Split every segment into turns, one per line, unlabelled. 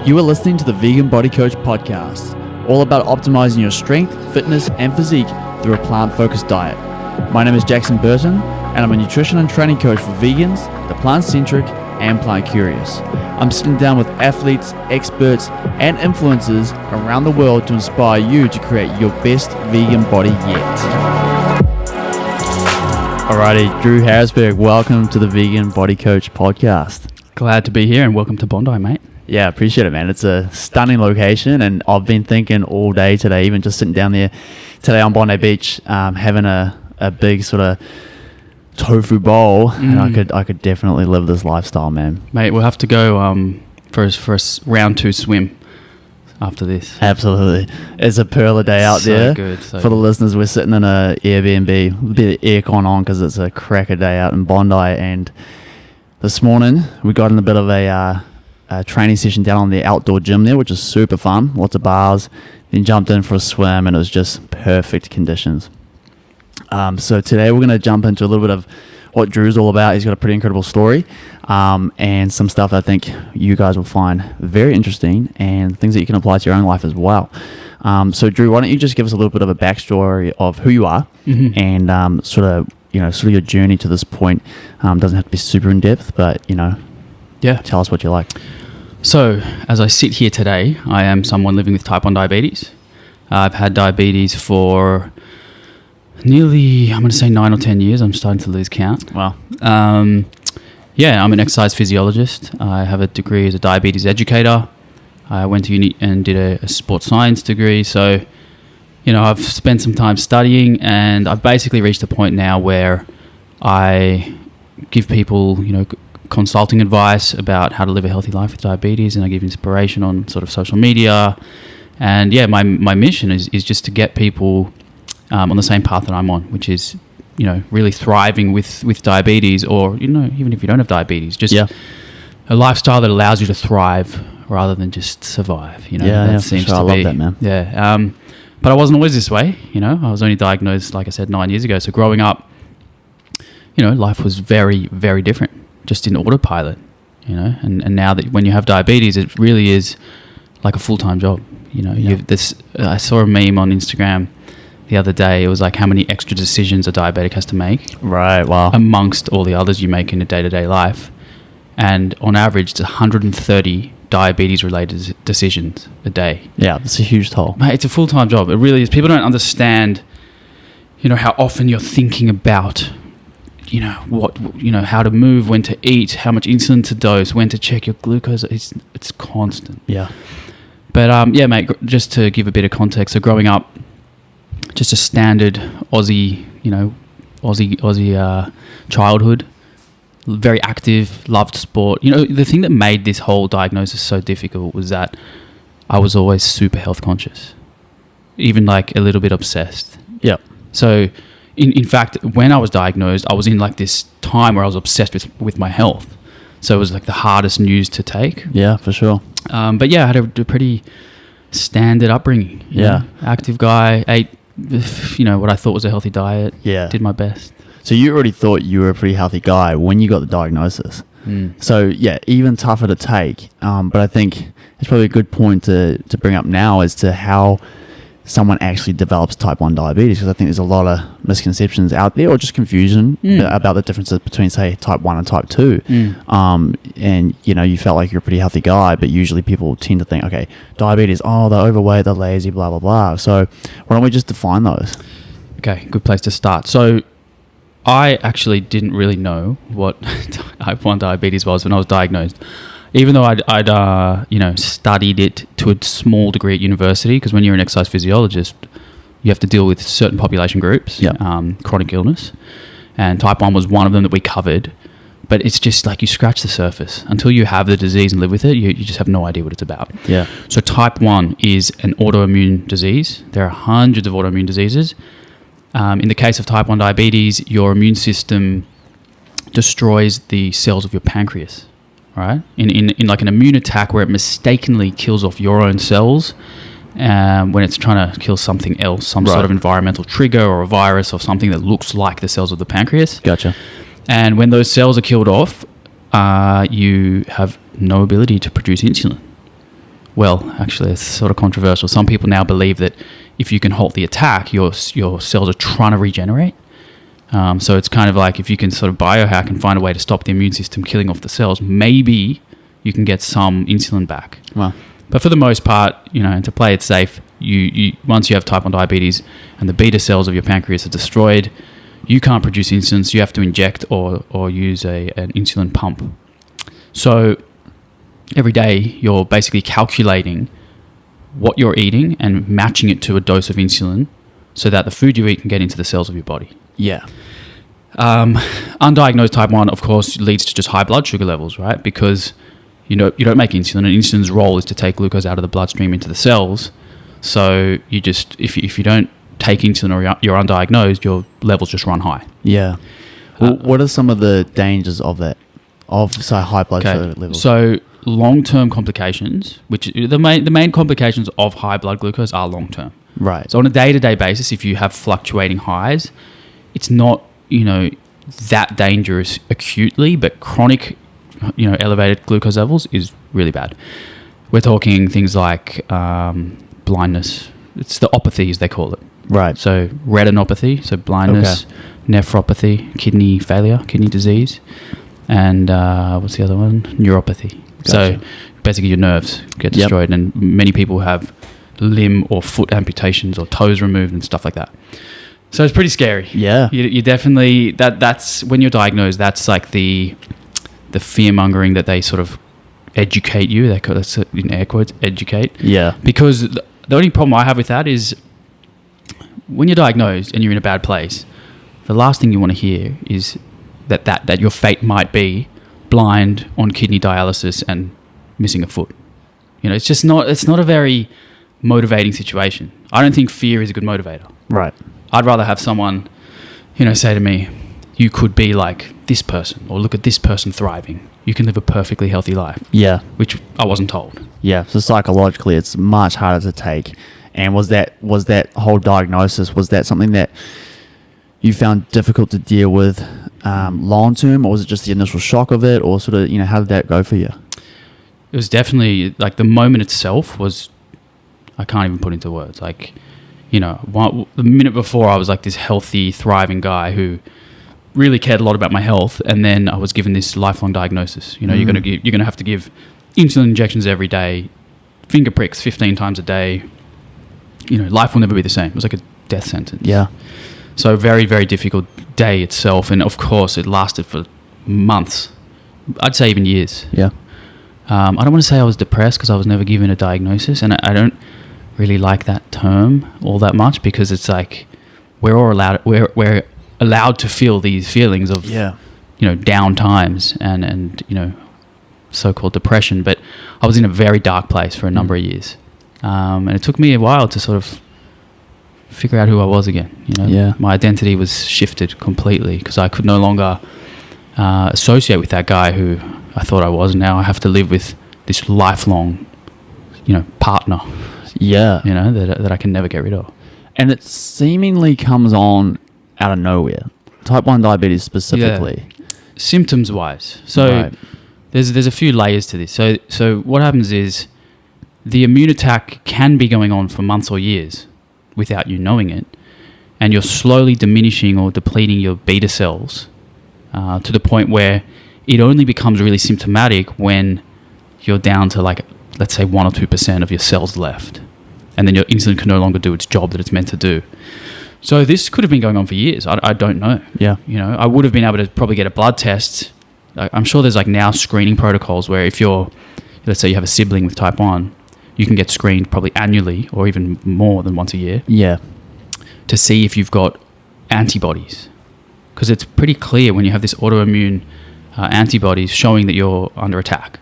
You are listening to the Vegan Body Coach podcast, all about optimizing your strength, fitness, and physique through a plant-focused diet. My name is Jackson Burton, and I'm a nutrition and training coach for vegans, the plant-centric, and plant-curious. I'm sitting down with athletes, experts, and influencers around the world to inspire you to create your best vegan body yet. Alrighty, Drew Harrisberg, welcome to the Vegan Body Coach podcast.
Glad to be here, and welcome to Bondi, mate.
Yeah, appreciate it, man. It's a stunning location, and I've been thinking all day today, even just sitting down there today on Bondi Beach, having a big sort of tofu bowl, and I could definitely live this lifestyle, man.
Mate, we'll have to go for a round 2 swim after this.
Absolutely. It's a pearl of day out there.
Good,
for the listeners, we're sitting in a Airbnb, a bit of aircon on because it's a cracker day out in Bondi, and this morning we got in a bit of a training session down on the outdoor gym there, which is super fun, lots of bars, then jumped in for a swim, and it was just perfect conditions. So today we're going to jump into a little bit of what Drew's all about. He's got a pretty incredible story, and some stuff that I think you guys will find very interesting, and things that you can apply to your own life as well. So Drew, why don't you just give us a little bit of a backstory of who you are, and sort of your journey to this point. Doesn't have to be super in depth, but tell us what you like.
So, as I sit here today, I am someone living with type 1 diabetes. I've had diabetes for nearly, I'm going to say 9 or 10 years. I'm starting to lose count.
Wow.
I'm an exercise physiologist. I have a degree as a diabetes educator. I went to uni and did a sports science degree. So, I've spent some time studying, and I've basically reached a point now where I give people, consulting advice about how to live a healthy life with diabetes, and I give inspiration on sort of social media. And my mission is just to get people on the same path that I'm on, which is really thriving with diabetes, or even if you don't have diabetes, just a lifestyle that allows you to thrive rather than just survive. That seems to
I
be,
love that, man.
But I wasn't always this way. I was only diagnosed, like I said, 9 years ago. So growing up, life was very, very different, just in autopilot, and now that when you have diabetes, it really is like a full-time job. I saw a meme on Instagram the other day. It was like how many extra decisions a diabetic has to make,
right? Wow.
Amongst all the others you make in a day-to-day life, and on average it's 130 diabetes related decisions a day.
Yeah, it's a huge toll,
mate. It's a full-time job. It really is. People don't understand how often you're thinking about how to move, when to eat, how much insulin to dose, when to check your glucose. It's constant. Yeah. But mate, just to give a bit of context, so growing up, just a standard Aussie childhood, very active, loved sport. The thing that made this whole diagnosis so difficult was that I was always super health conscious, even like a little bit obsessed. Yeah. So in fact, when I was diagnosed, I was in like this time where I was obsessed with my health. So it was like the hardest news to take. Yeah, for sure. But I had a pretty standard upbringing. Yeah. Active guy, ate, what I thought was a healtty diet. Yeah. Did my best. So you already thought you were a pretty healthy guy when you got the diagnosis. So even tougher to take. But I think it's probably a good point to bring up now as to how someone actually develops type 1 diabetes, because I think there's a lot of misconceptions out there, or just confusion about the differences between, say, type 1 and type 2. And you felt like you're a pretty healthy guy, but usually people tend to think, okay, diabetes, they're overweight, they're lazy, blah blah blah. So why don't we just define those? Okay, good place to start. So I actually didn't really know what type 1 diabetes was when I was diagnosed, even though I'd studied it to a small degree at university, because when you're an exercise physiologist, you have to deal with certain population groups, chronic illness, and type 1 was one of them that we covered. But it's just like you scratch the surface. Until you have the disease and live with it, you just have no idea what it's about. Yeah. So type 1 is an autoimmune disease. There are hundreds of autoimmune diseases. In the case of type 1 diabetes, your immune system destroys the cells of your pancreas. Right? In like an immune attack where it mistakenly kills off your own cells when it's trying to kill something else, some sort of environmental trigger or a virus or something that looks like the cells of the pancreas. Gotcha. And when those cells are killed off, you have no ability to produce insulin. well, actually, it's sort of controversial. Some people now believe that if you can halt the attack, your cells are trying to regenerate. So it's kind of like if you can sort of biohack and find a way to stop the immune system killing off the cells, maybe you can get some insulin back.
Wow.
But for the most part, and to play it safe, you once you have type 1 diabetes and the beta cells of your pancreas are destroyed, you can't produce insulin, so you have to inject or use an insulin pump. So every day you're basically calculating what you're eating and matching it to a dose of insulin so that the food you eat can get into the cells of your body.
Yeah.
Undiagnosed type 1, of course, leads to just high blood sugar levels, right? Because you don't make insulin, and insulin's role is to take glucose out of the bloodstream into the cells. So you just, if you don't take insulin or you're undiagnosed, your levels just run high.
Yeah. Well, what are some of the dangers of that? Say high blood sugar levels.
So long-term complications, which the main complications of high blood glucose are long-term.
Right.
So on a day-to-day basis, if you have fluctuating highs, it's not that dangerous acutely, but chronic elevated glucose levels is really bad. We're talking things like blindness. It's the opathies, they call it.
Right.
So retinopathy, so blindness, nephropathy, kidney failure, kidney disease, and what's the other one? Neuropathy.
Gotcha.
So basically your nerves get destroyed, and many people have limb or foot amputations or toes removed and stuff like that. So it's pretty scary.
Yeah.
You definitely, that's when you're diagnosed, that's like the fear mongering that they sort of educate you. That's in air quotes, educate.
Yeah.
Because the only problem I have with that is when you're diagnosed and you're in a bad place, the last thing you want to hear is that your fate might be blind, on kidney dialysis, and missing a foot. It's not a very motivating situation. I don't think fear is a good motivator.
Right.
I'd rather have someone, say to me, you could be like this person, or look at this person thriving. You can live a perfectly healthy life.
Yeah.
Which I wasn't told.
Yeah. So psychologically, it's much harder to take. And was that whole diagnosis, was that something that you found difficult to deal with long term, or was it just the initial shock of it, or sort of, how did that go for you?
It was definitely like the moment itself was, I can't even put into words. Like, the minute before I was like this healthy, thriving guy who really cared a lot about my health, and then I was given this lifelong diagnosis. You're gonna have to give insulin injections every day, finger pricks 15 times a day. Life will never be the same. It was like a death sentence.
Yeah.
So very, very difficult day itself, and of course it lasted for months. I'd say even years.
Yeah.
I don't want to say I was depressed because I was never given a diagnosis, and I don't really like that term all that much, because it's like we're allowed to feel these feelings of down times and so-called depression. But I was in a very dark place for a number of years, and it took me a while to sort of figure out who I was again. My identity was shifted completely because I could no longer associate with that guy who I thought I was. Now I have to live with this lifelong partner that I can never get rid of.
And it seemingly comes on out of nowhere. Type 1 diabetes specifically.
Yeah. Symptoms wise. So there's a few layers to this. So what happens is the immune attack can be going on for months or years without you knowing it, and you're slowly diminishing or depleting your beta cells to the point where it only becomes really symptomatic when you're down to like, let's say 1 or 2% of your cells left, and then your insulin can no longer do its job that it's meant to do. So this could have been going on for years. I don't know.
Yeah.
I would have been able to probably get a blood test. I'm sure there's like now screening protocols where if let's say you have a sibling with type 1, you can get screened probably annually or even more than once a year.
Yeah.
To see if you've got antibodies. Because it's pretty clear when you have this autoimmune antibodies showing that you're under attack.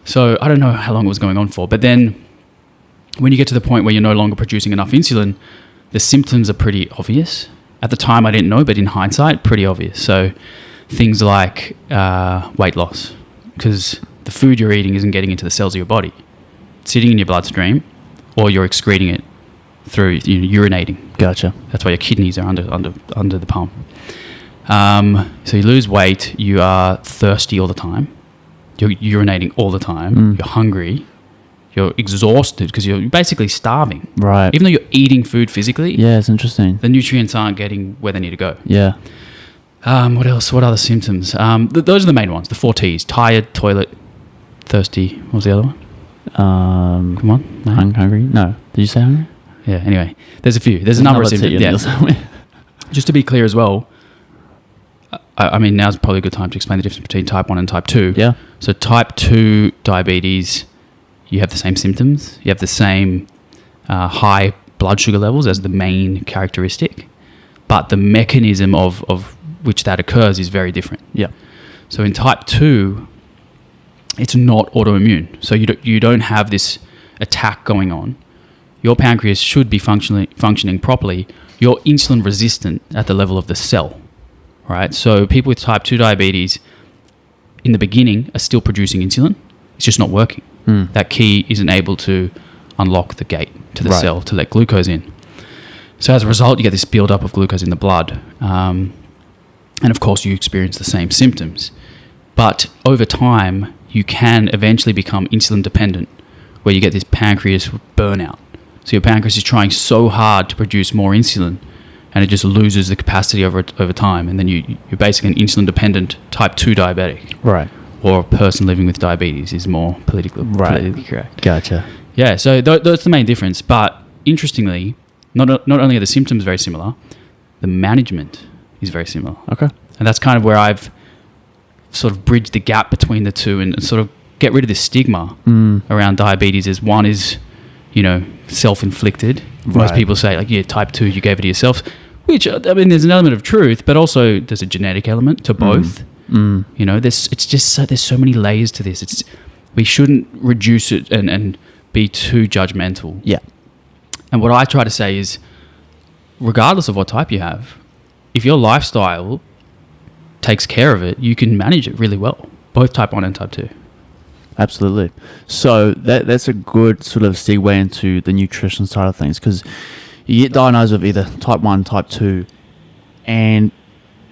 So I don't know how long it was going on for, but then when you get to the point where you're no longer producing enough insulin, the symptoms are pretty obvious. At the time I didn't know, but in hindsight, pretty obvious. So things like weight loss, because the food you're eating isn't getting into the cells of your body. It's sitting in your bloodstream, or you're excreting it through urinating.
Gotcha.
That's why your kidneys are under the pump. So you lose weight, you are thirsty all the time, you're urinating all the time, you're hungry, you're exhausted because you're basically starving.
Right.
Even though you're eating food physically,
Yeah, it's interesting.
the nutrients aren't getting where they need to go.
Yeah.
What else? What other symptoms? Those are the main ones. The 4 T's: tired, toilet, thirsty. What was the other one? Come on. No?
Hungry? No. Did you say hungry?
Yeah. Anyway, there's a few. There's a number of symptoms. Yeah. Just to be clear as well, I mean, now's probably a good time to explain the difference between type 1 and type 2.
Yeah.
So type 2 diabetes, you have the same symptoms. You have the same high blood sugar levels as the main characteristic, but the mechanism of which that occurs is very different.
Yeah.
So in type 2, it's not autoimmune. So you don't have this attack going on. Your pancreas should be functioning properly. You're insulin resistant at the level of the cell, right? So people with type 2 diabetes in the beginning are still producing insulin. It's just not working. That key isn't able to unlock the gate to the cell to let glucose in. So as a result, you get this buildup of glucose in the blood. And of course, you experience the same symptoms. But over time, you can eventually become insulin dependent, where you get this pancreas burnout. So your pancreas is trying so hard to produce more insulin, and it just loses the capacity over time. And then you're basically an insulin dependent type 2 diabetic.
Right.
Or a person living with diabetes is more politically correct.
Gotcha.
Yeah, so that's the main difference. But interestingly, not only are the symptoms very similar, the management is very similar.
Okay.
And that's kind of where I've sort of bridged the gap between the two and sort of get rid of this stigma around diabetes. As one is, self-inflicted. Most people say, like, yeah, type 2, you gave it to yourself. Which, I mean, there's an element of truth, but also there's a genetic element to both. There's so many layers to this. We shouldn't reduce it and be too judgmental.
Yeah.
And what I try to say is, regardless of what type you have, if your lifestyle takes care of it, you can manage it really well, both type 1 and type 2.
Absolutely. So that's a good sort of segue into the nutrition side of things, because you get diagnosed with either type 1, type 2, and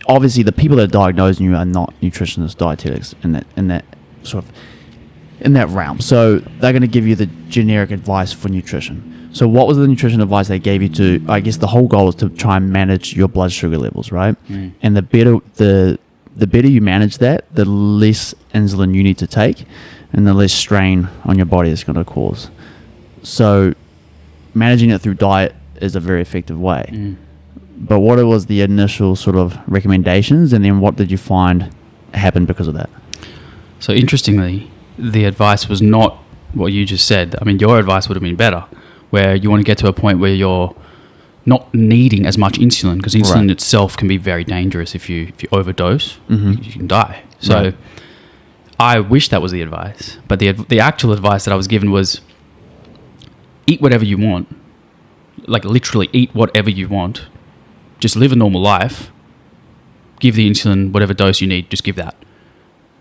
obviously the people that are diagnosing you are not nutritionists, dietetics in that realm. So they're going to give you the generic advice for nutrition. So what was the nutrition advice they gave you to, I guess the whole goal is to try and manage your blood sugar levels, right? And the better you manage that, the less insulin you need to take and the less strain on your body it's going to cause. So managing it through diet is a very effective way. But what was the initial sort of recommendations, and then what did you find happened because of that?
So interestingly, the advice was not what you just said. I mean, your advice would have been better, where you want to get to a point where you're not needing as much insulin, because insulin itself can be very dangerous. If you overdose, you can die. So I wish that was the advice, but the actual advice that I was given was eat whatever you want, like literally eat whatever you want. Just live a normal life, give the insulin whatever dose you need, just give that.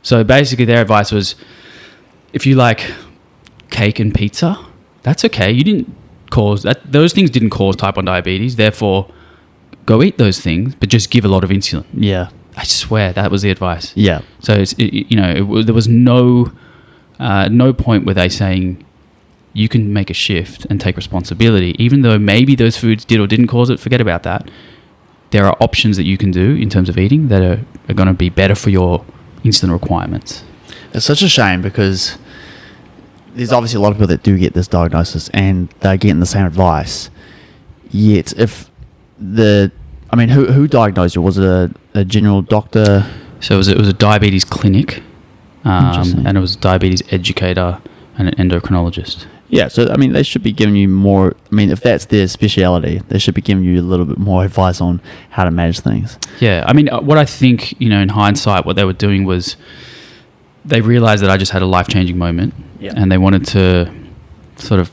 So basically their advice was, if you like cake and pizza, that's okay. You didn't cause that. Those things didn't cause type 1 diabetes. Therefore, go eat those things, but just give a lot of insulin.
Yeah.
I swear that was the advice.
Yeah.
So there was no point where they saying you can make a shift and take responsibility, even though maybe those foods did or didn't cause it. Forget about that. There are options that you can do in terms of eating that are going to be better for your insulin requirements.
It's such a shame, because there's obviously a lot of people that do get this diagnosis and they're getting the same advice. Yet, who diagnosed you? Was it a general doctor?
So it was a diabetes clinic, and it was a diabetes educator and an endocrinologist.
Yeah, so they should be giving you more. If that's their speciality, they should be giving you a little bit more advice on how to manage things.
Yeah, what I think, in hindsight, what they were doing was they realized that I just had a life-changing moment, and they wanted to sort of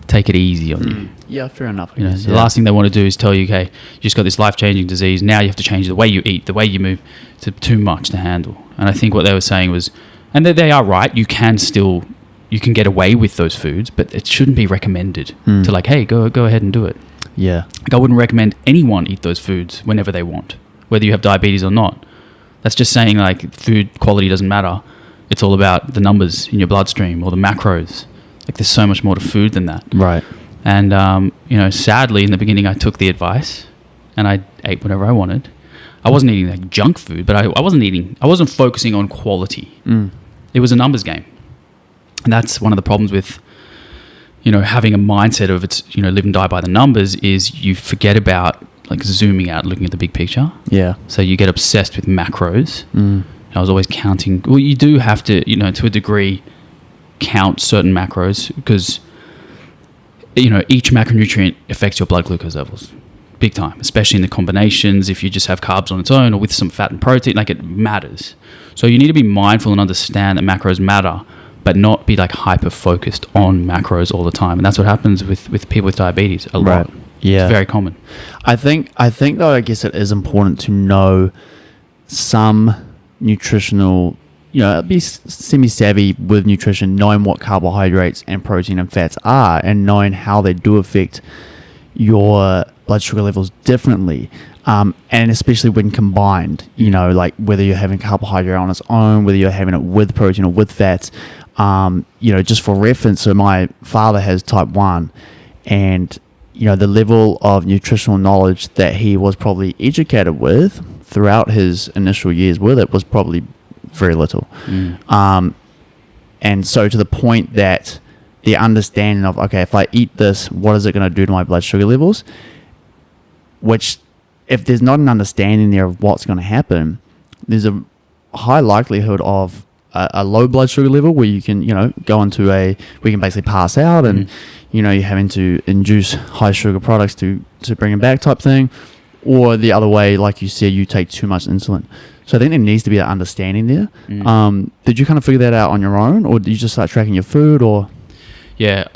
take it easy on you.
Yeah, fair enough.
The last thing they want to do is tell you, okay, you just got this life-changing disease. Now you have to change the way you eat, the way you move. It's too much to handle. And I think what they were saying was, and they are right, you can get away with those foods, but it shouldn't be recommended to like, hey, go ahead and do it.
Yeah.
Like, I wouldn't recommend anyone eat those foods whenever they want, whether you have diabetes or not. That's just saying, like, food quality doesn't matter. It's all about the numbers in your bloodstream or the macros. Like there's so much more to food than that.
Right.
And, sadly in the beginning I took the advice and I ate whatever I wanted. I wasn't eating like junk food, but I wasn't focusing on quality. It was a numbers game. And that's one of the problems with, having a mindset of it's, live and die by the numbers is you forget about like zooming out, looking at the big picture.
Yeah.
So you get obsessed with macros. I was always counting. Well, you do have to, to a degree, count certain macros because, each macronutrient affects your blood glucose levels big time, especially in the combinations. If you just have carbs on its own or with some fat and protein, like it matters. So you need to be mindful and understand that macros matter, but not be like hyper focused on macros all the time. And that's what happens with people with diabetes a lot.
Yeah.
It's very common.
I think though, I guess it is important to know some nutritional, be semi-savvy with nutrition, knowing what carbohydrates and protein and fats are and knowing how they do affect your blood sugar levels differently. And especially when combined, like whether you're having carbohydrate on its own, whether you're having it with protein or with fats, just for reference. So my father has type 1 and, the level of nutritional knowledge that he was probably educated with throughout his initial years with it was probably very little. And so to the point that the understanding of, okay, if I eat this, what is it going to do to my blood sugar levels? Which, if there's not an understanding there of what's going to happen, there's a high likelihood of a low blood sugar level where you can, go into we can basically pass out and, you're having to induce high sugar products to bring them back type thing. Or the other way, like you said, you take too much insulin. So I think there needs to be that understanding there. Did you kind of figure that out on your own, or did you just start tracking your food, or?
Yeah,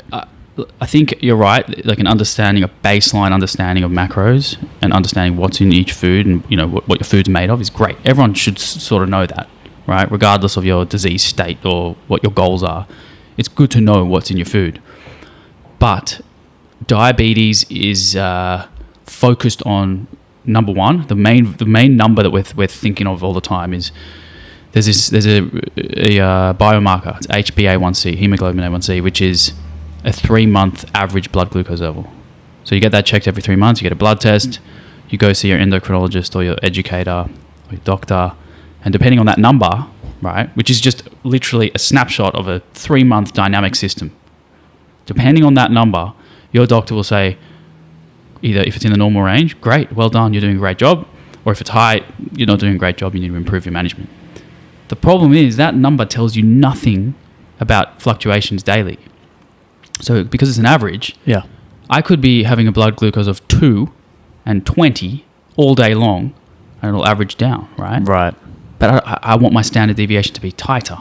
I think you're right. Like a baseline understanding of macros and understanding what's in each food and what your food's made of is great. Everyone should sort of know that, right? Regardless of your disease state or what your goals are, it's good to know what's in your food. But diabetes is focused on number one. The main number that we're thinking of all the time is there's a biomarker. It's HbA1c, hemoglobin A1c, which is a 3-month average blood glucose level. So you get that checked every 3 months. You get a blood test. You go see your endocrinologist or your educator or your doctor, and depending on that number, right, which is just literally a snapshot of a 3-month dynamic system. Depending on that number, your doctor will say, either if it's in the normal range, great, well done, you're doing a great job. Or if it's high, you're not doing a great job, you need to improve your management. The problem is that number tells you nothing about fluctuations daily. So because it's an average, I could be having a blood glucose of 2 and 20 all day long, and it'll average down, right?
Right.
But I want my standard deviation to be tighter.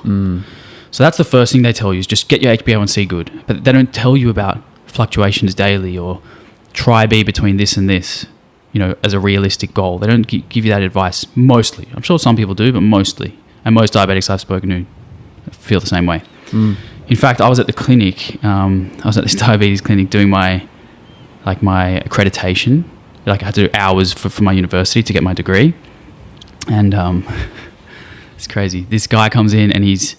So that's the first thing they tell you is just get your HbA1c good. But they don't tell you about fluctuations daily or try be between this and this, as a realistic goal. They don't give you that advice mostly. I'm sure some people do, but mostly. And most diabetics I've spoken to feel the same way. In fact, I was at the clinic. I was at this diabetes clinic doing my accreditation. Like I had to do hours for my university to get my degree. And it's crazy. This guy comes in and he's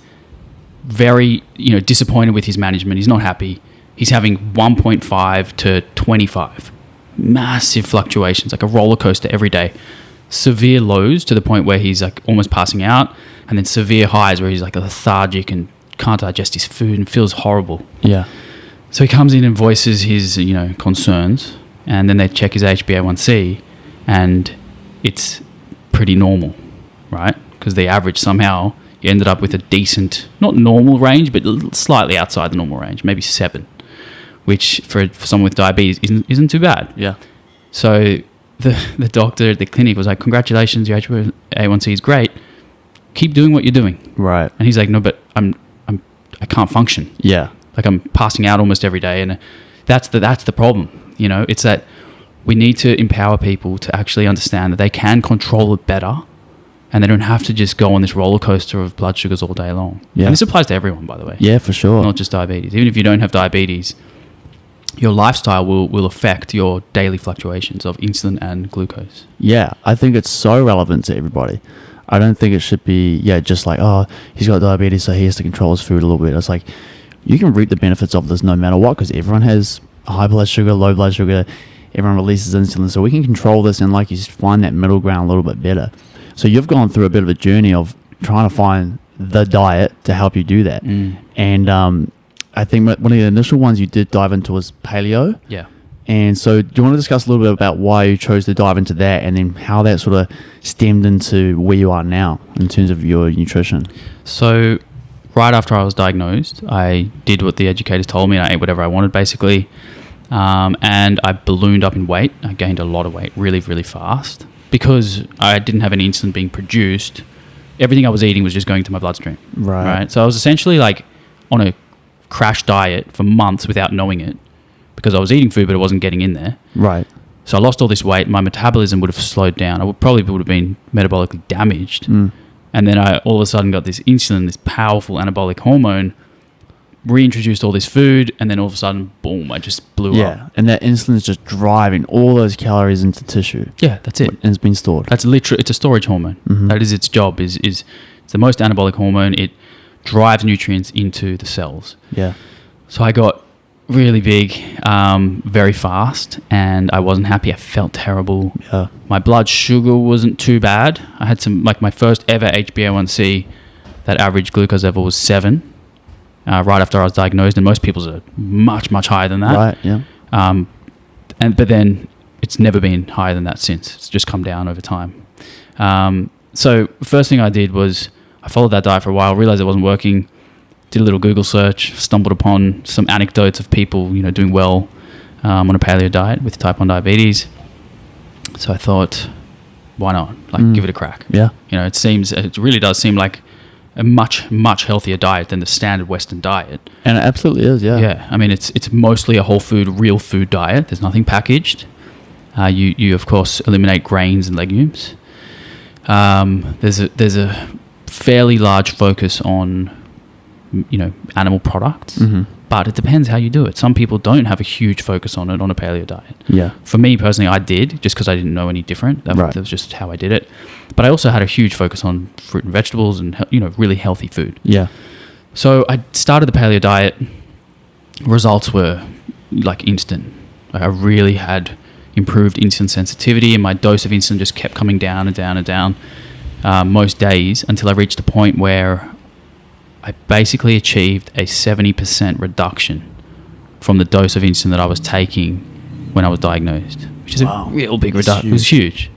very, disappointed with his management. He's not happy. He's having 1.5 to 25. Massive fluctuations, like a roller coaster every day. Severe lows to the point where he's like almost passing out, and then severe highs where he's like lethargic and can't digest his food and feels horrible.
Yeah.
So he comes in and voices his, concerns, and then they check his HbA1c, and it's pretty normal, right? Because the average somehow you ended up with a decent, not normal range, but slightly outside the normal range, maybe 7, which for someone with diabetes isn't too bad.
Yeah.
So the doctor at the clinic was like, congratulations, your HbA1c is great. Keep doing what you're doing.
Right.
And he's like, no, but I can't function.
Yeah.
Like I'm passing out almost every day. And that's the problem. It's that we need to empower people to actually understand that they can control it better. And they don't have to just go on this roller coaster of blood sugars all day long.
Yeah.
And this applies to everyone, by the way.
Yeah, for sure.
Not just diabetes. Even if you don't have diabetes, your lifestyle will affect your daily fluctuations of insulin and glucose.
Yeah, I think it's so relevant to everybody. I don't think it should be, just like, oh, he's got diabetes, so he has to control his food a little bit. It's like, you can reap the benefits of this no matter what, because everyone has high blood sugar, low blood sugar, everyone releases insulin, so we can control this and, like you said, find that middle ground a little bit better. So you've gone through a bit of a journey of trying to find the diet to help you do that. And I think one of the initial ones you did dive into was paleo.
Yeah.
And so do you want to discuss a little bit about why you chose to dive into that, and then how that sort of stemmed into where you are now in terms of your nutrition?
So right after I was diagnosed, I did what the educators told me, and I ate whatever I wanted, basically. And I ballooned up in weight. I gained a lot of weight really, really fast because I didn't have any insulin being produced. Everything I was eating was just going to my bloodstream. Right. So I was essentially like on a crash diet for months without knowing it, because I was eating food, but it wasn't getting in there.
Right.
So I lost all this weight. My metabolism would have slowed down. I probably would have been metabolically damaged. And then I all of a sudden got this insulin, this powerful anabolic hormone, reintroduced all this food, and then all of a sudden, boom, I just blew up.
And that insulin is just driving all those calories into tissue.
Yeah, that's it.
And it's been stored.
That's literally, it's a storage hormone. That is its job. Is it's the most anabolic hormone. It drives nutrients into the cells.
Yeah. So
I got really big, very fast, and I wasn't happy. I felt terrible.
Yeah.
My blood sugar wasn't too bad. I had some, like my first ever HbA1c, that average glucose level was 7, right after I was diagnosed, and most people's are much, much higher than that.
Right, yeah.
But then it's never been higher than that since. It's just come down over time. So first thing I did was I followed that diet for a while, realized it wasn't working, did a little Google search, stumbled upon some anecdotes of people, doing well on a paleo diet with type 1 diabetes. So I thought, why not? Give it a crack.
Yeah.
It really does seem like a much, much healthier diet than the standard Western diet.
And it absolutely is, yeah.
Yeah. I mean, it's mostly a whole food, real food diet. There's nothing packaged. You of course eliminate grains and legumes. There's a fairly large focus on animal products, but it depends how you do it. Some people don't have a huge focus on it on a paleo diet. Yeah. For me personally, I did, just because I didn't know any different. That was just how I did it. But I also had a huge focus on fruit and vegetables and really healthy food. Yeah. So I started the paleo diet. Results were like instant. I really had improved insulin sensitivity, and my dose of insulin just kept coming down and down and down most days, until I reached a point where I basically achieved a 70% reduction from the dose of insulin that I was taking when I was diagnosed, which is a real big reduction. It was huge.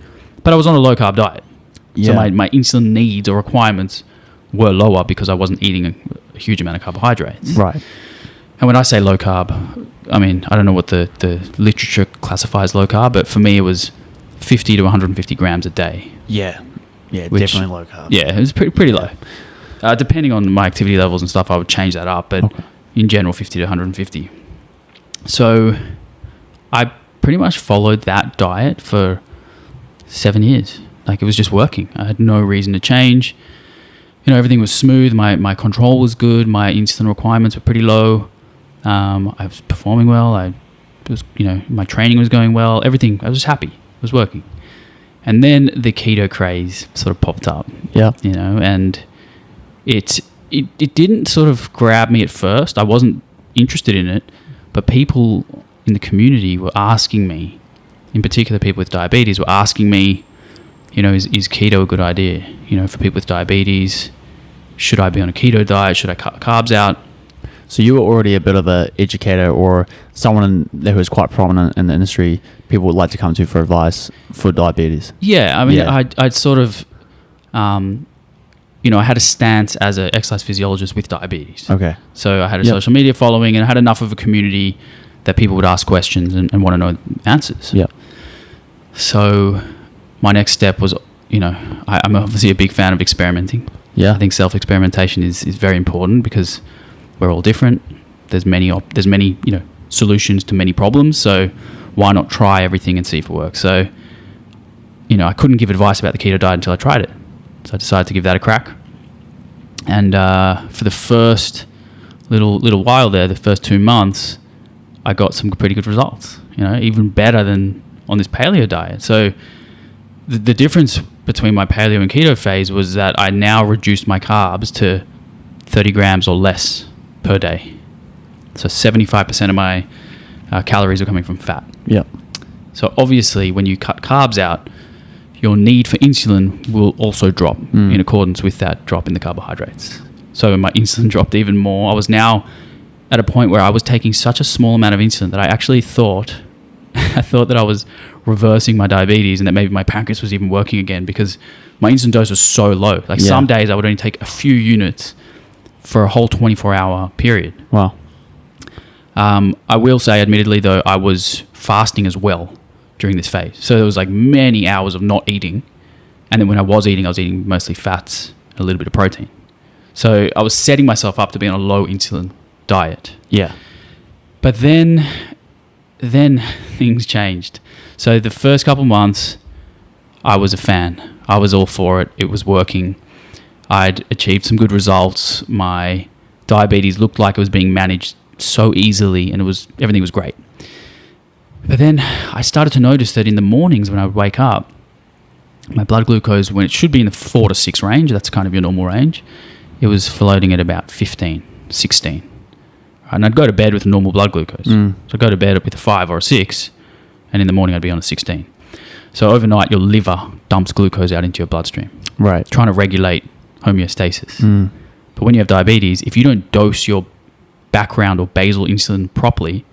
But I was on a low-carb diet. Yeah. So my insulin needs or requirements were lower because I wasn't eating a huge amount of carbohydrates. Right. And when I say low-carb, I mean, I don't know what the literature classifies low-carb, but for me it was 50 to 150 grams a day. Yeah. Yeah, definitely low-carb. Yeah, it was pretty low. Depending on my activity levels and stuff, I would change that up, but in general, 50 to 150. So I pretty much followed that diet for 7 years. Like, it was just working. I had no reason to change. Everything was smooth. My control was good. My insulin requirements were pretty low. I was performing well. My training was going well. Everything, I was just happy. It was working. And then the keto craze sort of popped up. Yeah. And it didn't sort of grab me at first. I wasn't interested in it, but people in the community were asking me, in particular people with diabetes, were asking me, is keto a good idea? For people with diabetes, should I be on a keto diet? Should I cut carbs out? So you were already a bit of an educator, or someone who was quite prominent in the industry people would like to come to for advice for diabetes. Yeah, I mean, yeah. I'd sort of, I had a stance as an exercise physiologist with diabetes. Okay. So I had a social media following, and I had enough of a community that people would ask questions and want to know answers. Yeah. So my next step was, I'm obviously a big fan of experimenting. Yeah. I think self-experimentation is very important because we're all different. There's many solutions to many problems. So why not try everything and see if it works? So, I couldn't give advice about the keto diet until I tried it. So I decided to give that a crack. And for the first little while there, the first 2 months, I got some pretty good results, even better than on this paleo diet. So the difference between my paleo and keto phase was that I now reduced my carbs to 30 grams or less per day. So 75% of my calories were coming from fat.
Yep.
So obviously, when you cut carbs out, your need for insulin will also drop in accordance with that drop in the carbohydrates. So my insulin dropped even more. I was now at a point where I was taking such a small amount of insulin that I actually thought that I was reversing my diabetes and that maybe my pancreas was even working again, because my insulin dose was so low. Like some days I would only take a few units for a whole 24-hour period.
Wow.
I will say, admittedly, though, I was fasting as well during this phase. So there was like many hours of not eating. And then when I was eating mostly fats, a little bit of protein. So I was setting myself up to be on a low insulin diet.
Yeah.
But then things changed. So the first couple months, I was a fan. I was all for it. It was working. I'd achieved some good results. My diabetes looked like it was being managed so easily, and everything was great. But then I started to notice that in the mornings when I would wake up, my blood glucose, when it should be in the 4 to 6 range, that's kind of your normal range, it was floating at about 15, 16. And I'd go to bed with normal blood glucose. So I'd go to bed with a 5 or a 6, and in the morning I'd be on a 16. So overnight, your liver dumps glucose out into your bloodstream.
Right.
Trying to regulate homeostasis. But when you have diabetes, if you don't dose your background or basal insulin properly,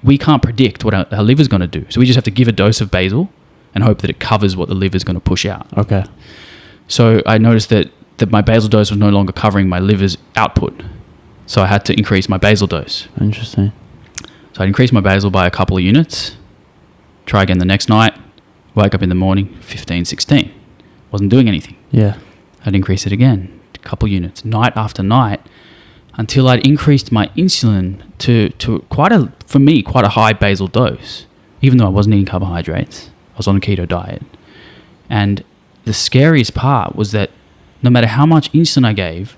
we can't predict what our liver's going to do. So we just have to give a dose of basal and hope that it covers what the liver's going to push out.
Okay.
So I noticed that my basal dose was no longer covering my liver's output. So I had to increase my basal dose.
Interesting.
So I increased my basal by a couple of units, try again the next night, wake up in the morning, 15, 16. Wasn't doing anything.
Yeah.
I'd increase it again, a couple of units, night after night, until I'd increased my insulin to quite a high basal dose, even though I wasn't eating carbohydrates. I was on a keto diet. And the scariest part was that no matter how much insulin I gave,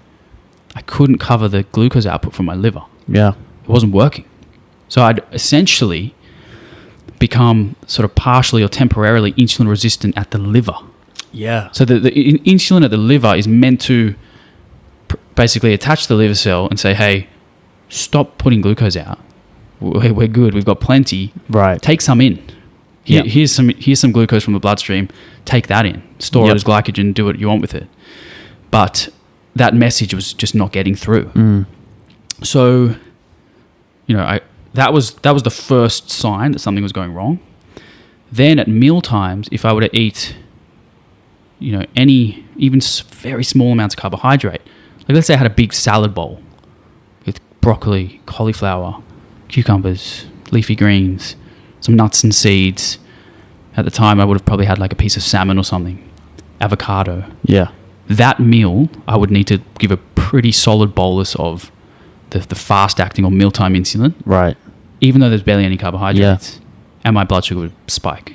I couldn't cover the glucose output from my liver.
Yeah.
It wasn't working. So I'd essentially become sort of partially or temporarily insulin resistant at the liver.
Yeah.
So the insulin at the liver is meant to basically attach to the liver cell and say, hey, stop putting glucose out. We're good. We've got plenty.
Right.
Take some in. Here's some glucose from the bloodstream. Take that in. Store it as glycogen. Do what you want with it. But that message was just not getting through. So, that was the first sign that something was going wrong. Then at meal times, if I were to eat, any even very small amounts of carbohydrate, like let's say I had a big salad bowl with broccoli, cauliflower, cucumbers, leafy greens, some nuts and seeds. At the time, I would have probably had like a piece of salmon or something, avocado.
Yeah.
That meal, I would need to give a pretty solid bolus of the fast-acting or mealtime insulin.
Right.
Even though there's barely any carbohydrates. And my blood sugar would spike.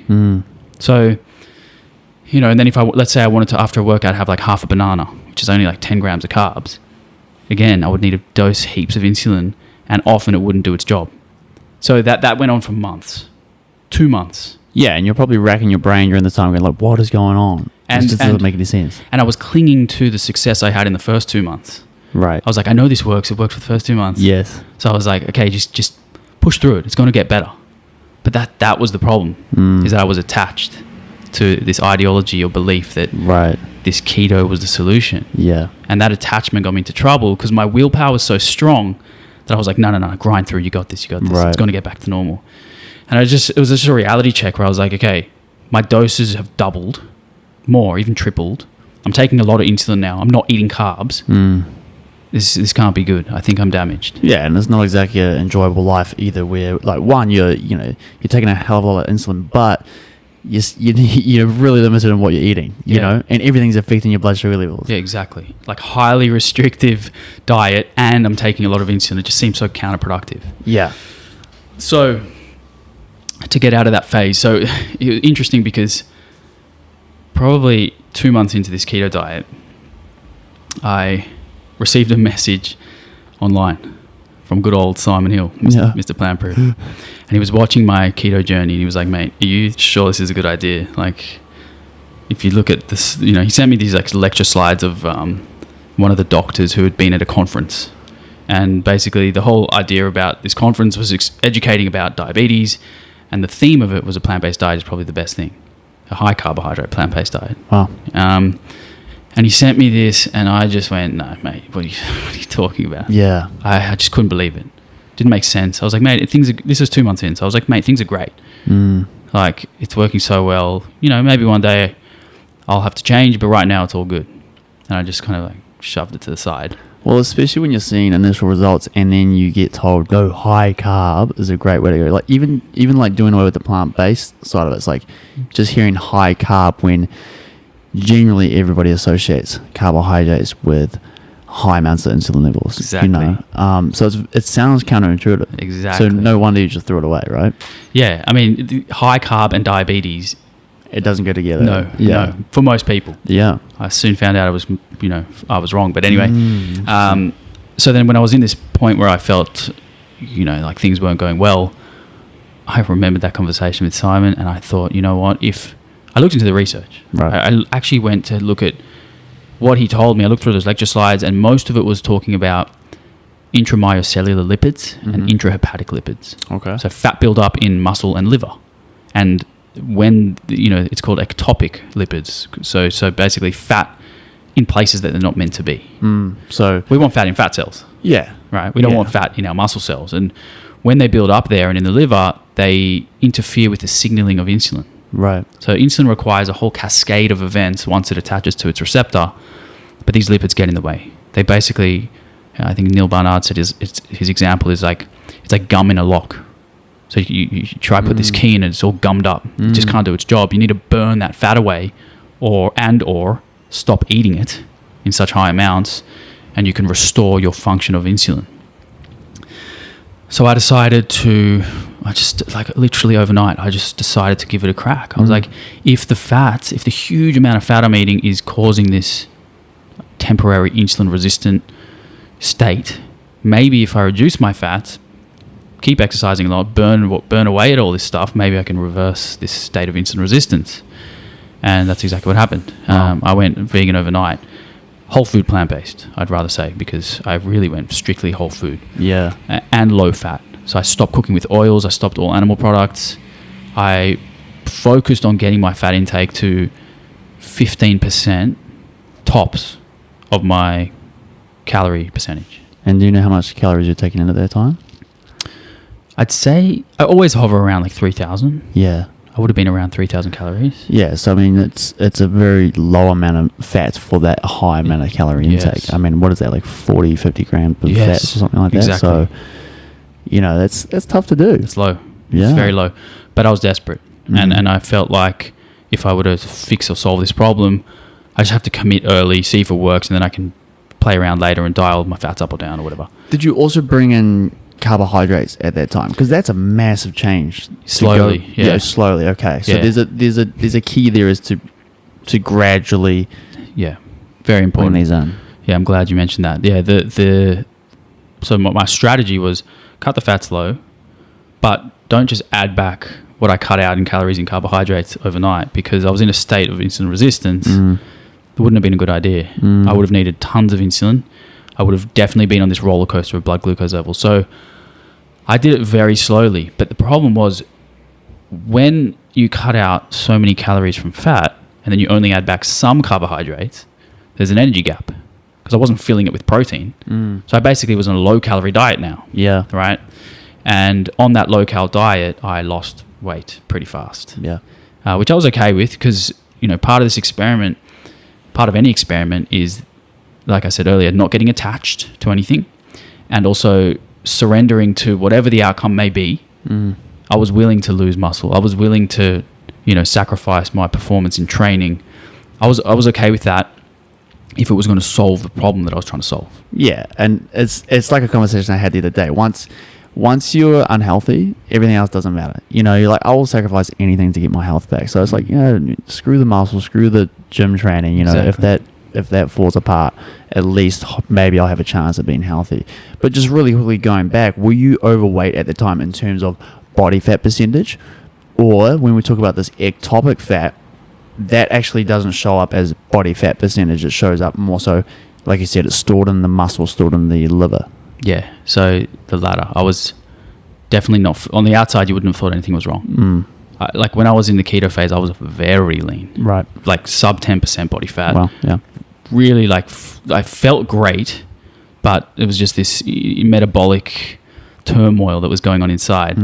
So, and then let's say I wanted to, after a workout, have like half a banana, which is only like 10 grams of carbs. Again, I would need to dose heaps of insulin, and often it wouldn't do its job. So that went on for months. 2 months.
Yeah, and you're probably racking your brain during the time going like, what is going on? This just doesn't make any sense.
And I was clinging to the success I had in the first 2 months.
Right.
I was like, I know this works. It worked for the first 2 months.
Yes.
So I was like, okay, just push through it. It's going to get better. But that was the problem, is that I was attached to this ideology or belief that this keto was the solution. Yeah. And that attachment got me into trouble because my willpower was so strong that I was like, no, grind through. You got this. Right. It's going to get back to normal. And it was just a reality check where I was like, okay, my doses have doubled, more, even tripled. I'm taking a lot of insulin now. I'm not eating carbs. This can't be good. I think I'm damaged.
Yeah, and it's not exactly an enjoyable life either. Where like one, you're taking a hell of a lot of insulin, but you're really limited on what you're eating. You know, and everything's affecting your blood sugar levels.
Yeah, exactly. Like highly restrictive diet, and I'm taking a lot of insulin. It just seems so counterproductive. Yeah. So to get out of that phase, so it was interesting because probably 2 months into this keto diet, I received a message online from good old Simon Hill, Mr. Plan Proof. And he was watching my keto journey and he was like, mate, are you sure this is a good idea? Like, if you look at this, he sent me these like lecture slides of one of the doctors who had been at a conference. And basically the whole idea about this conference was educating about diabetes, and the theme of it was a plant-based diet is probably the best thing. A high carbohydrate plant-based diet.
Wow.
And he sent me this, and I just went, no, mate, what are you talking about?
Yeah.
I just couldn't believe it. Didn't make sense. I was like, mate, this was 2 months in. So I was like, mate, things are great. Like, it's working so well. You know, maybe one day I'll have to change, but right now it's all good. And I just kind of like shoved it to the side.
Well, especially when you're seeing initial results and then you get told go high carb is a great way to go. Like even like doing away with the plant-based side of it, it's like just hearing high carb when generally everybody associates carbohydrates with high amounts of insulin levels.
Exactly.
You know? So it sounds counterintuitive.
Exactly.
So no wonder you just threw it away, right?
Yeah. I mean, the high carb and diabetes,
it doesn't go together.
No, for most people.
Yeah.
I soon found out I was wrong. But anyway, so then when I was in this point where I felt, like things weren't going well, I remembered that conversation with Simon, and I thought, you know what, if I looked into the research,
right.
I actually went to look at what he told me. I looked through those lecture slides, and most of it was talking about intramyocellular lipids and intrahepatic lipids.
Okay.
So fat buildup in muscle and liver. And when, it's called ectopic lipids. So basically fat in places that they're not meant to be.
So
we want fat in fat cells.
Yeah.
Right? We don't want fat in our muscle cells. And when they build up there and in the liver, they interfere with the signaling of insulin.
Right.
So insulin requires a whole cascade of events once it attaches to its receptor, but these lipids get in the way. They basically, I think Neil Barnard said his example is like, it's like gum in a lock. So you try to put this key in and it's all gummed up. It just can't do its job. You need to burn that fat away or stop eating it in such high amounts, and you can restore your function of insulin. So I decided literally overnight, I just decided to give it a crack. I was like, if the huge amount of fat I'm eating is causing this temporary insulin resistant state, maybe if I reduce my fats, keep exercising a lot, burn away at all this stuff, maybe I can reverse this state of insulin resistance. And that's exactly what happened. I went vegan overnight. Whole food plant-based, I'd rather say, because I really went strictly whole food.
Yeah.
And low fat. So I stopped cooking with oils. I stopped all animal products. I focused on getting my fat intake to 15% tops of my calorie percentage.
And do you know how much calories you're taking in at that time?
I'd say I always hover around like 3,000.
Yeah.
I would have been around 3,000 calories.
Yeah, so I mean, it's a very low amount of fat for that high amount of calorie intake.
Yes.
I mean, what is that, like 40, 50 grams of fat or something like that?
Exactly.
So, that's tough to do.
It's low.
Yeah.
It's very low. But I was desperate. And I felt like if I were to fix or solve this problem, I just have to commit early, see if it works, and then I can play around later and dial my fats up or down or whatever.
Did you also bring in carbohydrates at that time? Because that's a massive change.
Slowly,
slowly. Okay, so
Yeah.
there's a key there is to gradually
very important.
bring these in.
Yeah, I'm glad you mentioned that. Yeah, so my strategy was cut the fats low, but don't just add back what I cut out in calories and carbohydrates overnight, because I was in a state of insulin resistance. It wouldn't have been a good idea. I would have needed tons of insulin. I would have definitely been on this roller coaster of blood glucose levels. So I did it very slowly. But the problem was, when you cut out so many calories from fat and then you only add back some carbohydrates, there's an energy gap because I wasn't filling it with protein. So I basically was on a low-calorie diet now. Yeah. Right? And on that low-cal diet, I lost weight pretty fast.
Yeah.
Which I was okay with because, part of this experiment, part of any experiment is, like I said earlier, not getting attached to anything and also surrendering to whatever the outcome may be. I was willing to lose muscle. I was willing to, sacrifice my performance in training. I was okay with that if it was going to solve the problem that I was trying to solve.
Yeah, and it's like a conversation I had the other day. Once you're unhealthy, everything else doesn't matter. You're like, I will sacrifice anything to get my health back. So it's like, screw the muscle, screw the gym training. Exactly. If that falls apart, at least maybe I'll have a chance of being healthy. But just really quickly going back, were you overweight at the time in terms of body fat percentage? Or when we talk about this ectopic fat, that actually doesn't show up as body fat percentage. It shows up more so, like you said, it's stored in the muscle, stored in the liver.
Yeah. So the latter. I was definitely not on the outside. You wouldn't have thought anything was wrong. Like when I was in the keto phase, I was very lean.
Right.
Like sub 10% body fat.
Well, yeah.
Really, like I felt great, but it was just this metabolic turmoil that was going on inside.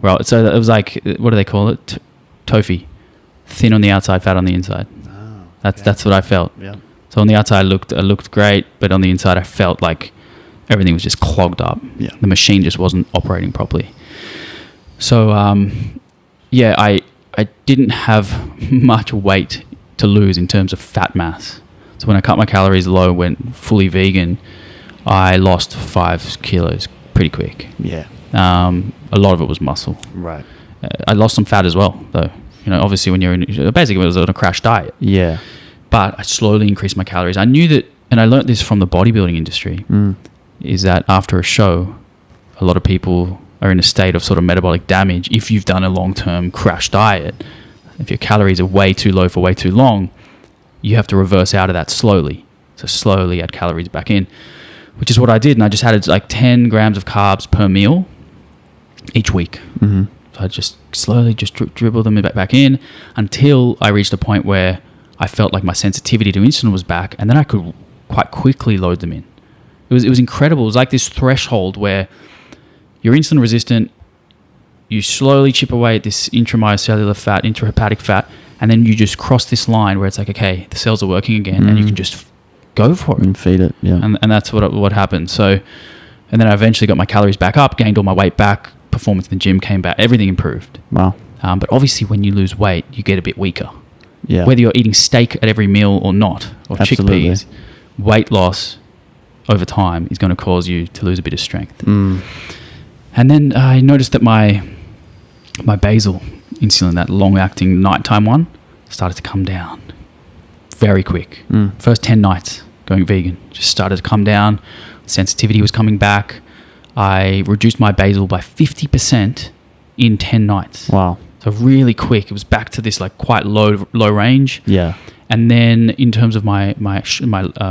Well, so it was like, what do they call it? Tofu. Thin on the outside, fat on the inside. That's what I felt.
Yeah.
So on the outside, I looked great, but on the inside, I felt like everything was just clogged up.
Yeah.
The machine just wasn't operating properly. So, I didn't have much weight to lose in terms of fat mass. So when I cut my calories low, went fully vegan, I lost 5 kilos pretty quick.
Yeah.
A lot of it was muscle.
Right.
I lost some fat as well, though. You know, obviously when you're basically it was on a crash diet.
Yeah.
But I slowly increased my calories. I knew that, and I learned this from the bodybuilding industry, is that after a show, a lot of people are in a state of sort of metabolic damage. If you've done a long-term crash diet, if your calories are way too low for way too long, you have to reverse out of that slowly. So slowly add calories back in, which is what I did. And I just added like 10 grams of carbs per meal each week. So I just slowly just dribble them back in until I reached a point where I felt like my sensitivity to insulin was back, and then I could quite quickly load them in. It was incredible. It was like this threshold where you're insulin resistant, you slowly chip away at this intracellular fat, intrahepatic fat, and then you just cross this line where it's like, okay, the cells are working again, and you can just go for it.
And feed it, yeah.
And that's what happened. So, and then I eventually got my calories back up, gained all my weight back, performance in the gym came back, everything improved.
Wow.
But obviously when you lose weight, you get a bit weaker.
Yeah.
Whether you're eating steak at every meal or not, or
Absolutely.
chickpeas, weight loss over time is going to cause you to lose a bit of strength. And then I noticed that my basal insulin, that long-acting nighttime one, started to come down very quick. First 10 nights going vegan, just started to come down. Sensitivity was coming back. I reduced my basal by 50% in 10 nights.
Wow.
So really quick. It was back to this like quite low range.
Yeah.
And then in terms of my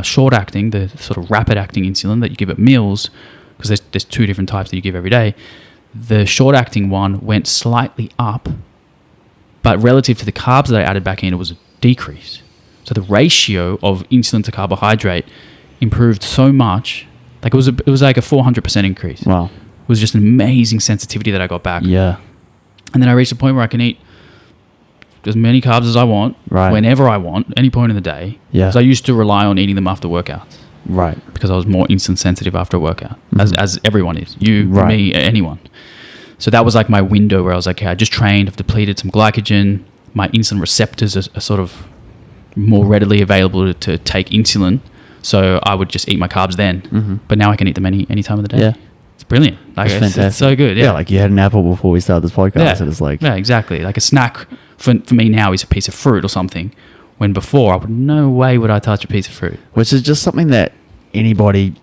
short acting, the sort of rapid acting insulin that you give at meals, because there's 2 different types that you give every day. The short acting one went slightly up, but relative to the carbs that I added back in, it was a decrease. So the ratio of insulin to carbohydrate improved so much. Like it was like a 400% increase.
Wow.
It was just an amazing sensitivity that I got back.
Yeah.
And then I reached a point where I can eat as many carbs as I want,
right,
whenever I want, any point in the day.
Yeah.
Because I used to rely on eating them after workouts.
Right.
Because I was more insulin sensitive after a workout, as everyone is. You,
right,
me, anyone. So that was like my window where I was like, okay, I just trained, I've depleted some glycogen. My insulin receptors are sort of more readily available to take insulin. So I would just eat my carbs then. But now I can eat them any time of the day.
Yeah.
It's brilliant. Like it's so good. Yeah.
Like you had an apple before we started this podcast.
Yeah.
And it's like,
yeah, exactly. Like a snack for me now is a piece of fruit or something. When before, no way would I touch a piece of fruit.
Which is just something that anybody,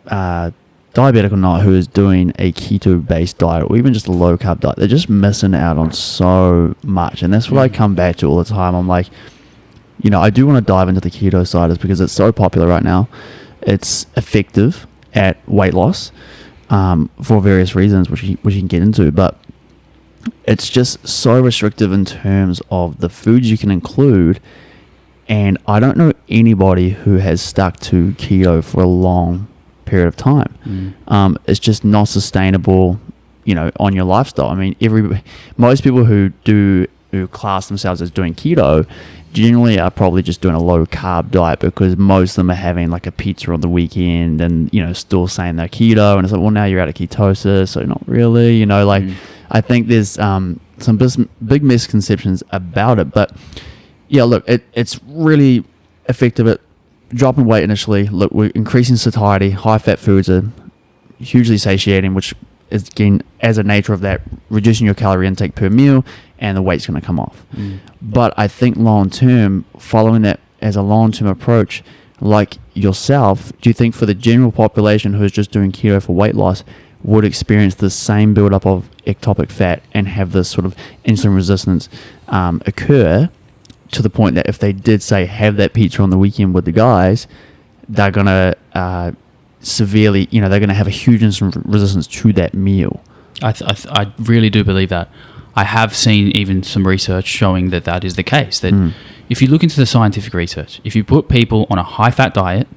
diabetic or not, who is doing a keto-based diet or even just a low-carb diet, they're just missing out on so much. And that's what I come back to all the time. I'm like, you know, I do want to dive into the keto side is because it's so popular right now. It's effective at weight loss for various reasons, which you can get into. But it's just so restrictive in terms of the foods you can include. And I don't know anybody who has stuck to keto for a long period of time. It's just not sustainable, you know, on your lifestyle. I mean, most people who class themselves as doing keto generally are probably just doing a low carb diet because most of them are having like a pizza on the weekend and, you know, still saying they're keto. And it's like, well, now you're out of ketosis, so not really, you know, like I think there's some big misconceptions about it. But yeah, look, it's really effective at dropping weight initially. Look, we're increasing satiety. High fat foods are hugely satiating, which is, again, as a nature of that, reducing your calorie intake per meal, and the weight's going to come off. But I think long term, following that as a long term approach, like yourself, do you think for the general population who's just doing keto for weight loss would experience the same buildup of ectopic fat and have this sort of insulin resistance occur to the point that if they did say have that pizza on the weekend with the guys, they're going to severely, they're going to have a huge insulin resistance to that meal.
I really do believe that. I have seen even some research showing that is the case. That if you look into the scientific research, if you put people on a high-fat diet,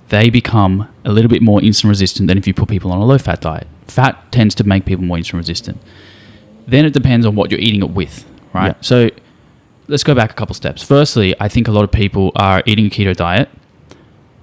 they become a little bit more insulin resistant than if you put people on a low-fat diet. Fat tends to make people more insulin resistant. Then it depends on what you're eating it with, right?
Yeah.
So let's go back a couple steps. Firstly, I think a lot of people are eating a keto diet,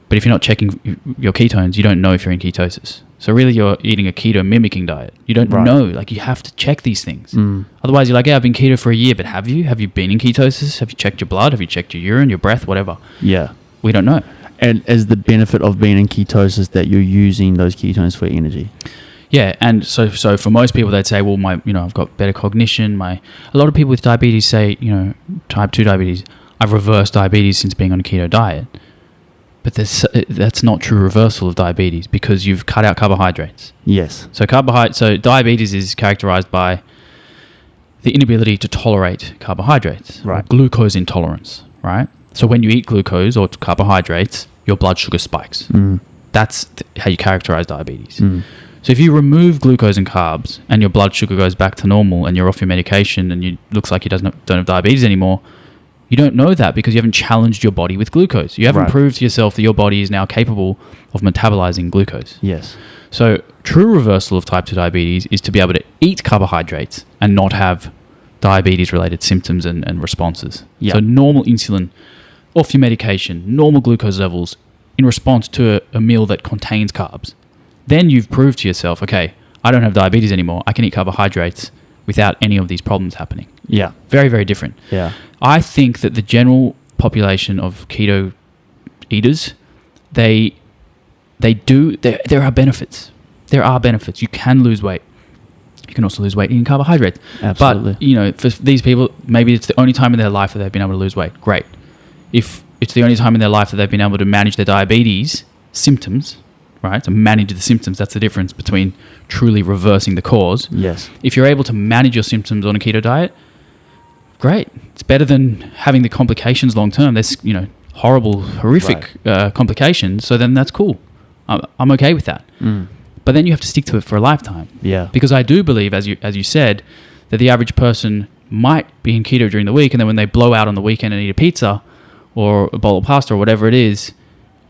but if you're not checking your ketones, you don't know if you're in ketosis. So really, you're eating a keto mimicking diet. You don't know. Like, you have to check these things. Otherwise, you're like, yeah, I've been keto for a year, but have you? Have you been in ketosis? Have you checked your blood? Have you checked your urine, your breath, whatever?
Yeah.
We don't know.
And is the benefit of being in ketosis that you're using those ketones for energy?
Yeah, and so for most people, they'd say, well, I've got better cognition. A lot of people with diabetes say, type 2 diabetes, I've reversed diabetes since being on a keto diet. But that's not true reversal of diabetes, because you've cut out carbohydrates.
Yes.
So diabetes is characterized by the inability to tolerate carbohydrates,
right?
Glucose intolerance, right? So when you eat glucose or carbohydrates, your blood sugar spikes. That's how you characterize diabetes. So if you remove glucose and carbs and your blood sugar goes back to normal and you're off your medication and you looks like you don't have diabetes anymore, you don't know that because you haven't challenged your body with glucose. You haven't proved to yourself that your body is now capable of metabolizing glucose.
Yes.
So true reversal of type 2 diabetes is to be able to eat carbohydrates and not have diabetes-related symptoms and responses.
Yep.
So normal insulin, off your medication, normal glucose levels in response to a meal that contains carbs. Then you've proved to yourself, okay, I don't have diabetes anymore. I can eat carbohydrates without any of these problems happening.
Yeah.
Very, very different.
Yeah.
I think that the general population of keto eaters, there are benefits. There are benefits. You can lose weight. You can also lose weight eating carbohydrates.
Absolutely.
But, for these people, maybe it's the only time in their life that they've been able to lose weight. Great. If it's the only time in their life that they've been able to manage their diabetes symptoms, right? To manage the symptoms, that's the difference between truly reversing the cause.
Yes.
If you're able to manage your symptoms on a keto diet, great. It's better than having the complications long term. There's, horrible, horrific complications. So then that's cool. I'm okay with that. But then you have to stick to it for a lifetime.
Yeah.
Because I do believe, as you said, that the average person might be in keto during the week, and then when they blow out on the weekend and eat a pizza or a bowl of pasta or whatever it is,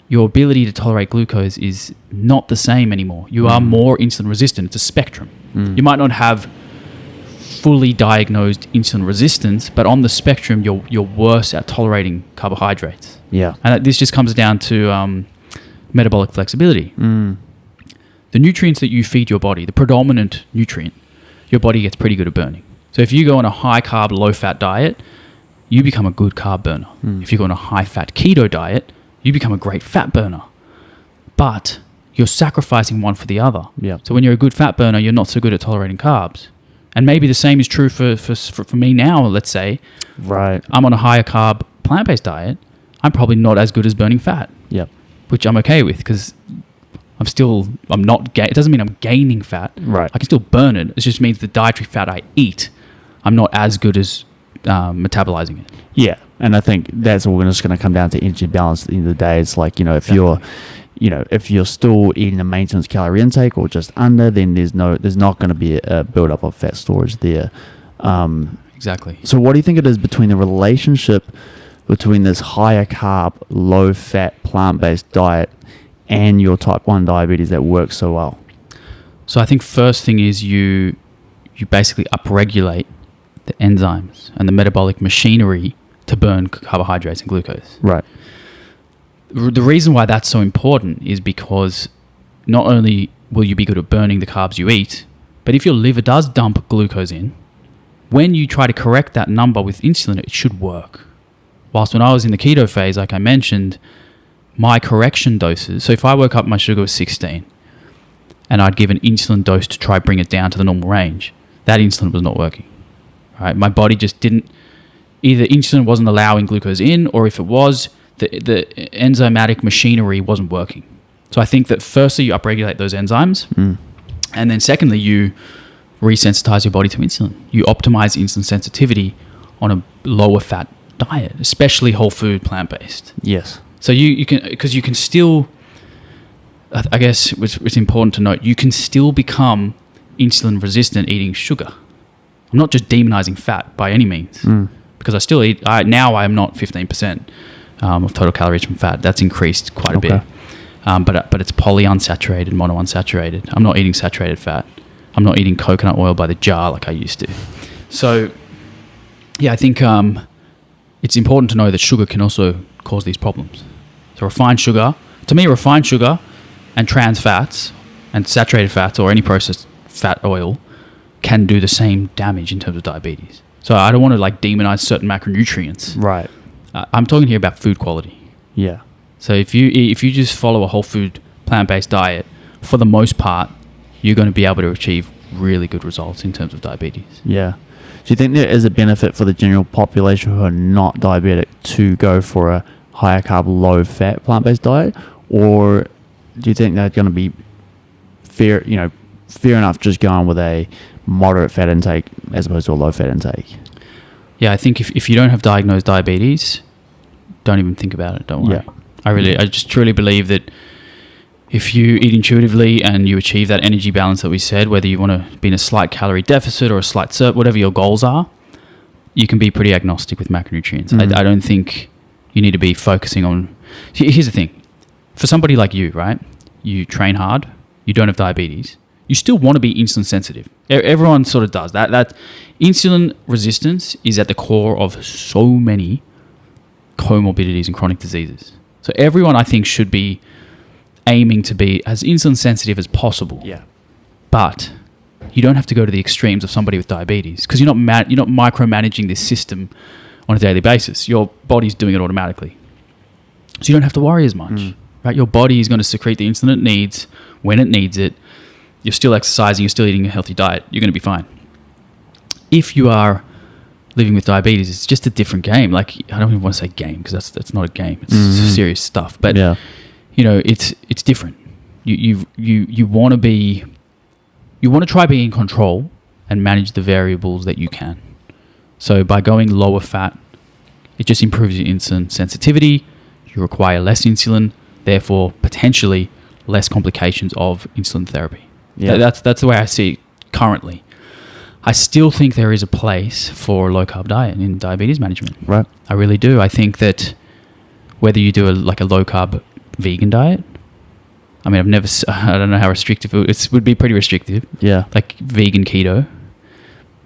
your ability to tolerate glucose is not the same anymore. You are more insulin resistant. It's a spectrum. You might not have fully diagnosed insulin resistance, but on the spectrum, you're worse at tolerating carbohydrates.
Yeah.
And this just comes down to metabolic flexibility. The nutrients that you feed your body, the predominant nutrient, your body gets pretty good at burning. So if you go on a high-carb, low-fat diet, you become a good carb burner. If you go on a high-fat keto diet, you become a great fat burner. But you're sacrificing one for the other.
Yeah.
So when you're a good fat burner, you're not so good at tolerating carbs. And maybe the same is true for me now, let's say.
Right.
I'm on a higher carb, plant-based diet. I'm probably not as good as burning fat.
Yep.
Which I'm okay with, because I'm not, it doesn't mean I'm gaining fat.
Right.
I can still burn it. It just means the dietary fat I eat, I'm not as good as metabolizing it.
Yeah. And I think that's all just going to come down to energy balance at the end of the day. It's like, if you're still eating a maintenance calorie intake or just under, then there's not going to be a buildup of fat storage there.
Exactly.
So what do you think it is between the relationship between this higher carb, low fat, plant-based diet and your type 1 diabetes that works so well?
So I think first thing is you basically upregulate the enzymes and the metabolic machinery to burn carbohydrates and glucose.
Right.
The reason why that's so important is because not only will you be good at burning the carbs you eat, but if your liver does dump glucose in, when you try to correct that number with insulin, it should work. Whilst when I was in the keto phase, like I mentioned, my correction doses, so if I woke up my sugar was 16 and I'd give an insulin dose to try bring it down to the normal range, that insulin was not working. Right? My body just didn't, either insulin wasn't allowing glucose in, or if it was, the enzymatic machinery wasn't working. So I think that firstly you upregulate those enzymes, and then secondly you resensitize your body to insulin. You optimize insulin sensitivity on a lower fat diet, especially whole food plant-based.
Yes.
So you can, because you can still, I guess it's important to note, you can still become insulin resistant eating sugar. I'm not just demonizing fat by any means, because I still eat. Now I am not 15% of total calories from fat. That's increased quite a bit. But it's polyunsaturated, monounsaturated. I'm not eating saturated fat. I'm not eating coconut oil by the jar like I used to. So, yeah, I think it's important to know that sugar can also cause these problems. So refined sugar and trans fats and saturated fats or any processed fat oil can do the same damage in terms of diabetes. So I don't want to like demonize certain macronutrients.
Right.
I'm talking here about food quality.
Yeah.
So if you just follow a whole food plant-based diet, for the most part, you're going to be able to achieve really good results in terms of diabetes.
Yeah. Do you think there is a benefit for the general population who are not diabetic to go for a higher carb, low fat plant-based diet, or do you think they're going to be fair enough just going with a moderate fat intake as opposed to a low fat intake?
Yeah, I think if you don't have diagnosed diabetes, don't even think about it. Don't worry.
Yeah.
I just truly believe that if you eat intuitively and you achieve that energy balance that we said, whether you want to be in a slight calorie deficit or a slight surplus, whatever your goals are, you can be pretty agnostic with macronutrients. I don't think you need to be focusing on... Here's the thing. For somebody like you, right? You train hard, you don't have diabetes, you still want to be insulin sensitive. Everyone sort of does. That insulin resistance is at the core of so many comorbidities and chronic diseases. So everyone, I think, should be aiming to be as insulin sensitive as possible.
Yeah.
But you don't have to go to the extremes of somebody with diabetes, because you're not micromanaging this system on a daily basis. Your body's doing it automatically. So you don't have to worry as much. Right? Your body is going to secrete the insulin it needs when it needs it. You're still exercising, you're still eating a healthy diet, you're going to be fine. If you are living with diabetes, it's just a different game. Like, I don't even want to say game, because that's not a game. It's serious stuff. But it's different. You want to try being in control and manage the variables that you can. So by going lower fat, it just improves your insulin sensitivity. You require less insulin, therefore potentially less complications of insulin therapy. Yeah. That's the way I see it currently. I still think there is a place for a low-carb diet in diabetes management.
Right.
I really do. I think that whether you do a low-carb vegan diet, I mean, I don't know how restrictive it would be. Pretty restrictive. Yeah. Like vegan keto,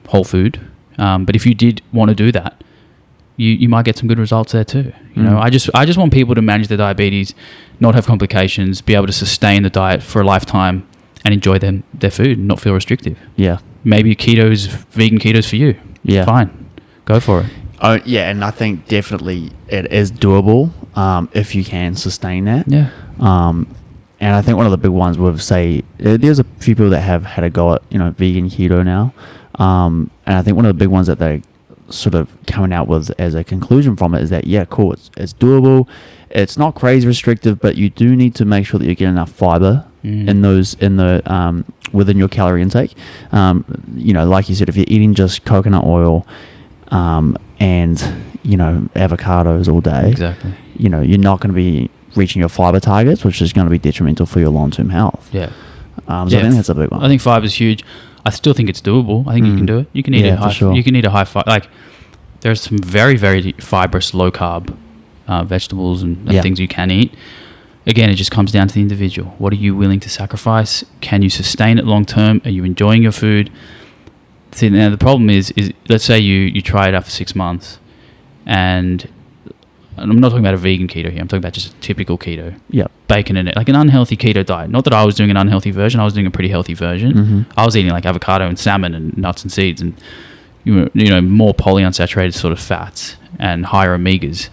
whole food. But if you did want to do that, you might get some good results there too. You know, I just want people to manage their diabetes, not have complications, be able to sustain the diet for a lifetime and enjoy their food and not feel restrictive. Yeah. Maybe vegan keto's for you. Yeah. Fine. Go for it.
Oh, yeah, and I think definitely it is doable if you can sustain that. Yeah. And I think one of the big ones with, say, there's a few people that have had a go at, vegan keto now. And I think one of the big ones that they sort of coming out with as a conclusion from it is that, yeah, cool, it's doable. It's not crazy restrictive, but you do need to make sure that you get enough fiber within your calorie intake. Like you said, if you're eating just coconut oil and avocados all day, exactly, you're not going to be reaching your fiber targets, which is going to be detrimental for your long-term health. Yeah. I think that's a big one.
I think fiber is huge. I still think it's doable. I think you can do it. You can eat You can eat a high fiber. Like, there's some very, very fibrous low carb vegetables and things you can eat. Again, it just comes down to the individual. What are you willing to sacrifice? Can you sustain it long term? Are you enjoying your food? See, now the problem is let's say you try it out for 6 months, and I'm not talking about a vegan keto here. I'm talking about just a typical keto. Yeah. Bacon in it, like an unhealthy keto diet. Not that I was doing an unhealthy version. I was doing a pretty healthy version. Mm-hmm. I was eating like avocado and salmon and nuts and seeds and more polyunsaturated sort of fats and higher omegas.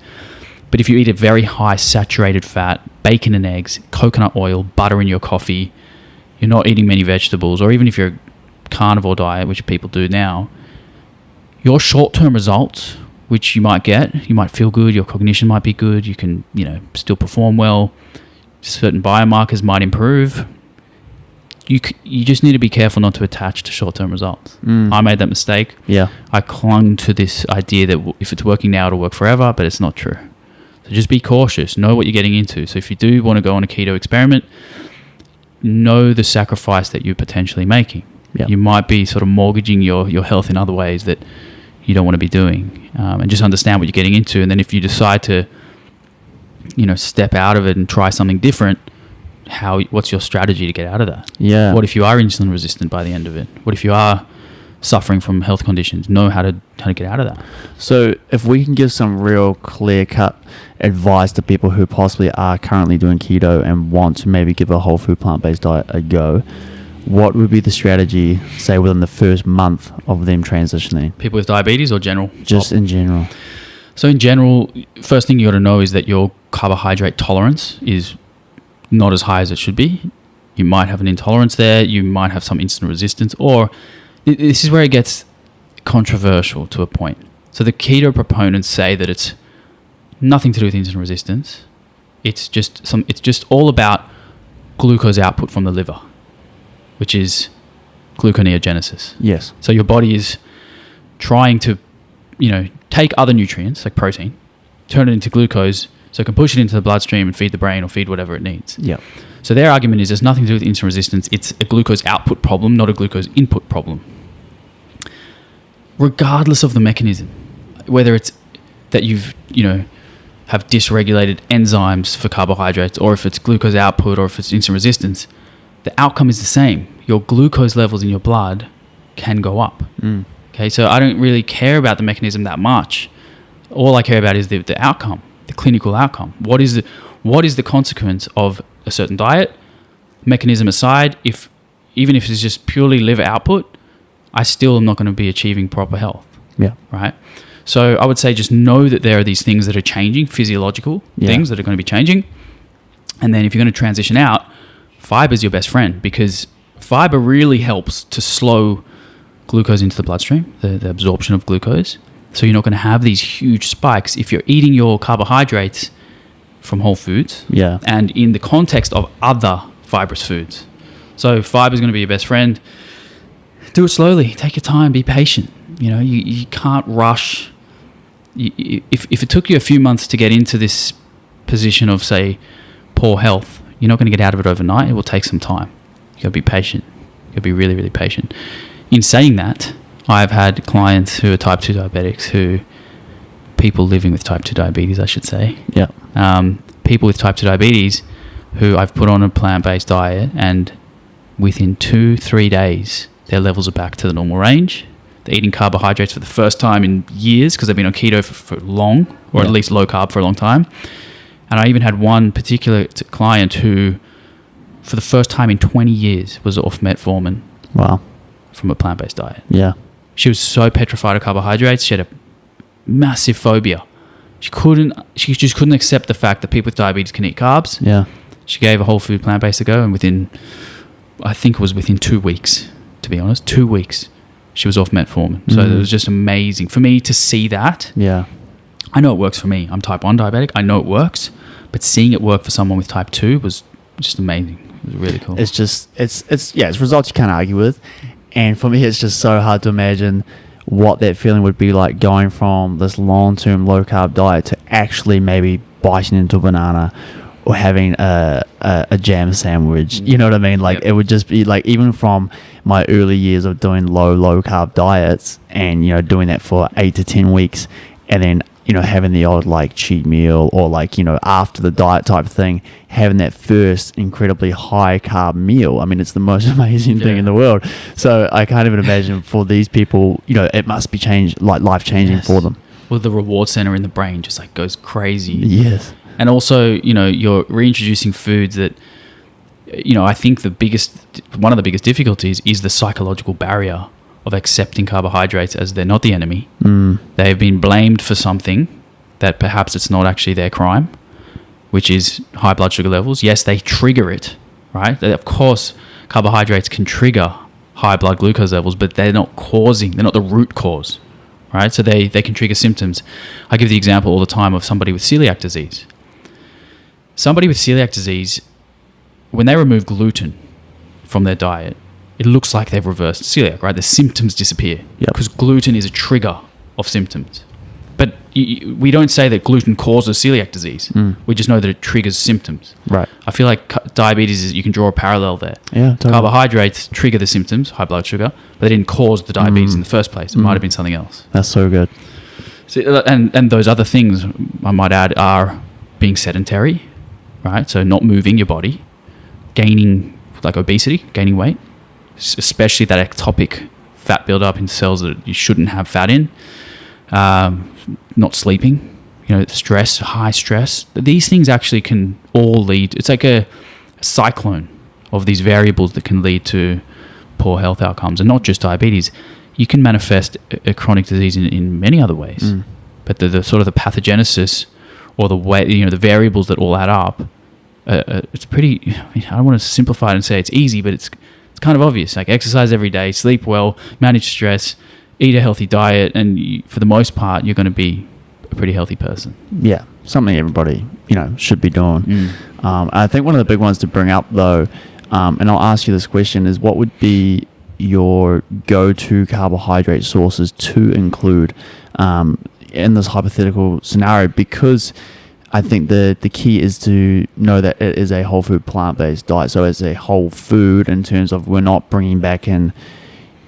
But if you eat a very high saturated fat, bacon and eggs, coconut oil, butter in your coffee, you're not eating many vegetables, or even if you're a carnivore diet, which people do now, your short-term results, which you might feel good, your cognition might be good, you can, still perform well, certain biomarkers might improve. You just need to be careful not to attach to short-term results. I made that mistake. Yeah. I clung to this idea that if it's working now, it'll work forever, but it's not true. So just be cautious. Know what you're getting into. So if you do want to go on a keto experiment, know the sacrifice that you're potentially making.
Yep.
You might be sort of mortgaging your health in other ways that you don't want to be doing, and just understand what you're getting into. And then if you decide to, step out of it and try something different, what's your strategy to get out of that?
Yeah.
What if you are insulin resistant by the end of it? What if you are suffering from health conditions? Know how to get out of that.
So if we can give some real clear-cut advice to people who possibly are currently doing keto and want to maybe give a whole food plant-based diet a go, what would be the strategy, say, within the first month of them transitioning?
People with diabetes or general?
Just in general.
So in general, first thing you got to know is that your carbohydrate tolerance is not as high as it should be. You might have an intolerance there. You might have some insulin resistance, or this is where it gets controversial to a point. So the keto proponents say that it's nothing to do with insulin resistance. It's just all about glucose output from the liver, which is gluconeogenesis.
Yes.
So your body is trying to, take other nutrients like protein, turn it into glucose, so it can push it into the bloodstream and feed the brain or feed whatever it needs.
Yeah.
So their argument is there's nothing to do with insulin resistance. It's a glucose output problem, not a glucose input problem. Regardless of the mechanism, whether it's that you've, have dysregulated enzymes for carbohydrates, or if it's glucose output, or if it's insulin resistance, the outcome is the same. Your glucose levels in your blood can go up. Okay, so I don't really care about the mechanism that much. All I care about is the outcome, the clinical outcome. What is the consequence of a certain diet? Mechanism aside, even if it's just purely liver output, I still am not going to be achieving proper health.
Yeah.
Right? So I would say just know that there are these things that are changing, physiological things that are going to be changing. And then if you're going to transition out, fiber is your best friend, because fiber really helps to slow glucose into the bloodstream, the absorption of glucose. So you're not going to have these huge spikes if you're eating your carbohydrates from whole foods and in the context of other fibrous foods. So fiber is going to be your best friend. Do it slowly. Take your time. Be patient. You can't rush. If it took you a few months to get into this position of, say, poor health, you're not going to get out of it overnight. It will take some time. You got to be patient. You got to be really, really patient. In saying that, I've had clients who are type 2 diabetics, people living with type 2 diabetes, I should say.
Yeah.
People with type 2 diabetes who I've put on a plant-based diet, and within 2-3 days, their levels are back to the normal range. They're eating carbohydrates for the first time in years because they've been on keto for long, or at least low carb for a long time. And I even had one particular client who, for the first time in 20 years, was off metformin.
Wow.
From a plant-based diet.
Yeah.
She was so petrified of carbohydrates. She had a massive phobia. She just couldn't accept the fact that people with diabetes can eat carbs.
Yeah.
She gave a whole food plant-based a go, and I think it was within 2 weeks, to be honest, 2 weeks, she was off metformin. So it was just amazing for me to see that.
Yeah.
I know it works for me. I'm type 1 diabetic. I know it works, but seeing it work for someone with type 2 was just amazing. It was really cool.
It's just, it's results you can't argue with. And for me, it's just so hard to imagine what that feeling would be like, going from this long-term low-carb diet to actually maybe biting into a banana or having a jam sandwich. You know what I mean? Like, it would just be like, even from my early years of doing low-carb diets and, doing that for 8 to 10 weeks, and then, having the odd like cheat meal, or like, after the diet type thing, having that first incredibly high carb meal. I mean, it's the most amazing thing in the world. So I can't even imagine for these people, it must be life changing for them. Well,
the reward center in the brain just like goes crazy.
Yes.
And also, you're reintroducing foods that, I think one of the biggest difficulties is the psychological barrier of accepting carbohydrates as they're not the enemy. They have been blamed for something that perhaps it's not actually their crime, which is high blood sugar levels. Yes, they trigger it, right? Of course, carbohydrates can trigger high blood glucose levels, but they're not the root cause, right? So they can trigger symptoms. I give the example all the time of somebody with celiac disease. Somebody with celiac disease, when they remove gluten from their diet, it looks like they've reversed celiac, right? The symptoms disappear because gluten is a trigger of symptoms. But, we don't say that gluten causes celiac disease. We just know that it triggers symptoms.
Right.
I feel like diabetes is, you can draw a parallel there.
Yeah, totally.
Carbohydrates trigger the symptoms, high blood sugar, but they didn't cause the diabetes in the first place. It might have been something else.
That's so good.
So, and those other things, I might add, are being sedentary, right? So not moving your body, gaining, like obesity, gaining weight, especially that ectopic fat buildup in cells that you shouldn't have fat in, not sleeping, stress, high stress. These things actually can all lead, it's like a cyclone of these variables that can lead to poor health outcomes, and not just diabetes. You can manifest a chronic disease in many other ways, but the sort of the pathogenesis or the way, the variables that all add up, it's pretty, I don't want to simplify it and say it's easy, but it's kind of obvious. Like exercise every day, sleep well, manage stress, eat a healthy diet, and for the most part, you're going to be a pretty healthy person.
Yeah, something everybody, should be doing. I think one of the big ones to bring up though, and I'll ask you this question, is what would be your go-to carbohydrate sources to include in this hypothetical scenario? Because I think the key is to know that it is a whole food plant-based diet. So it's a whole food in terms of we're not bringing back in,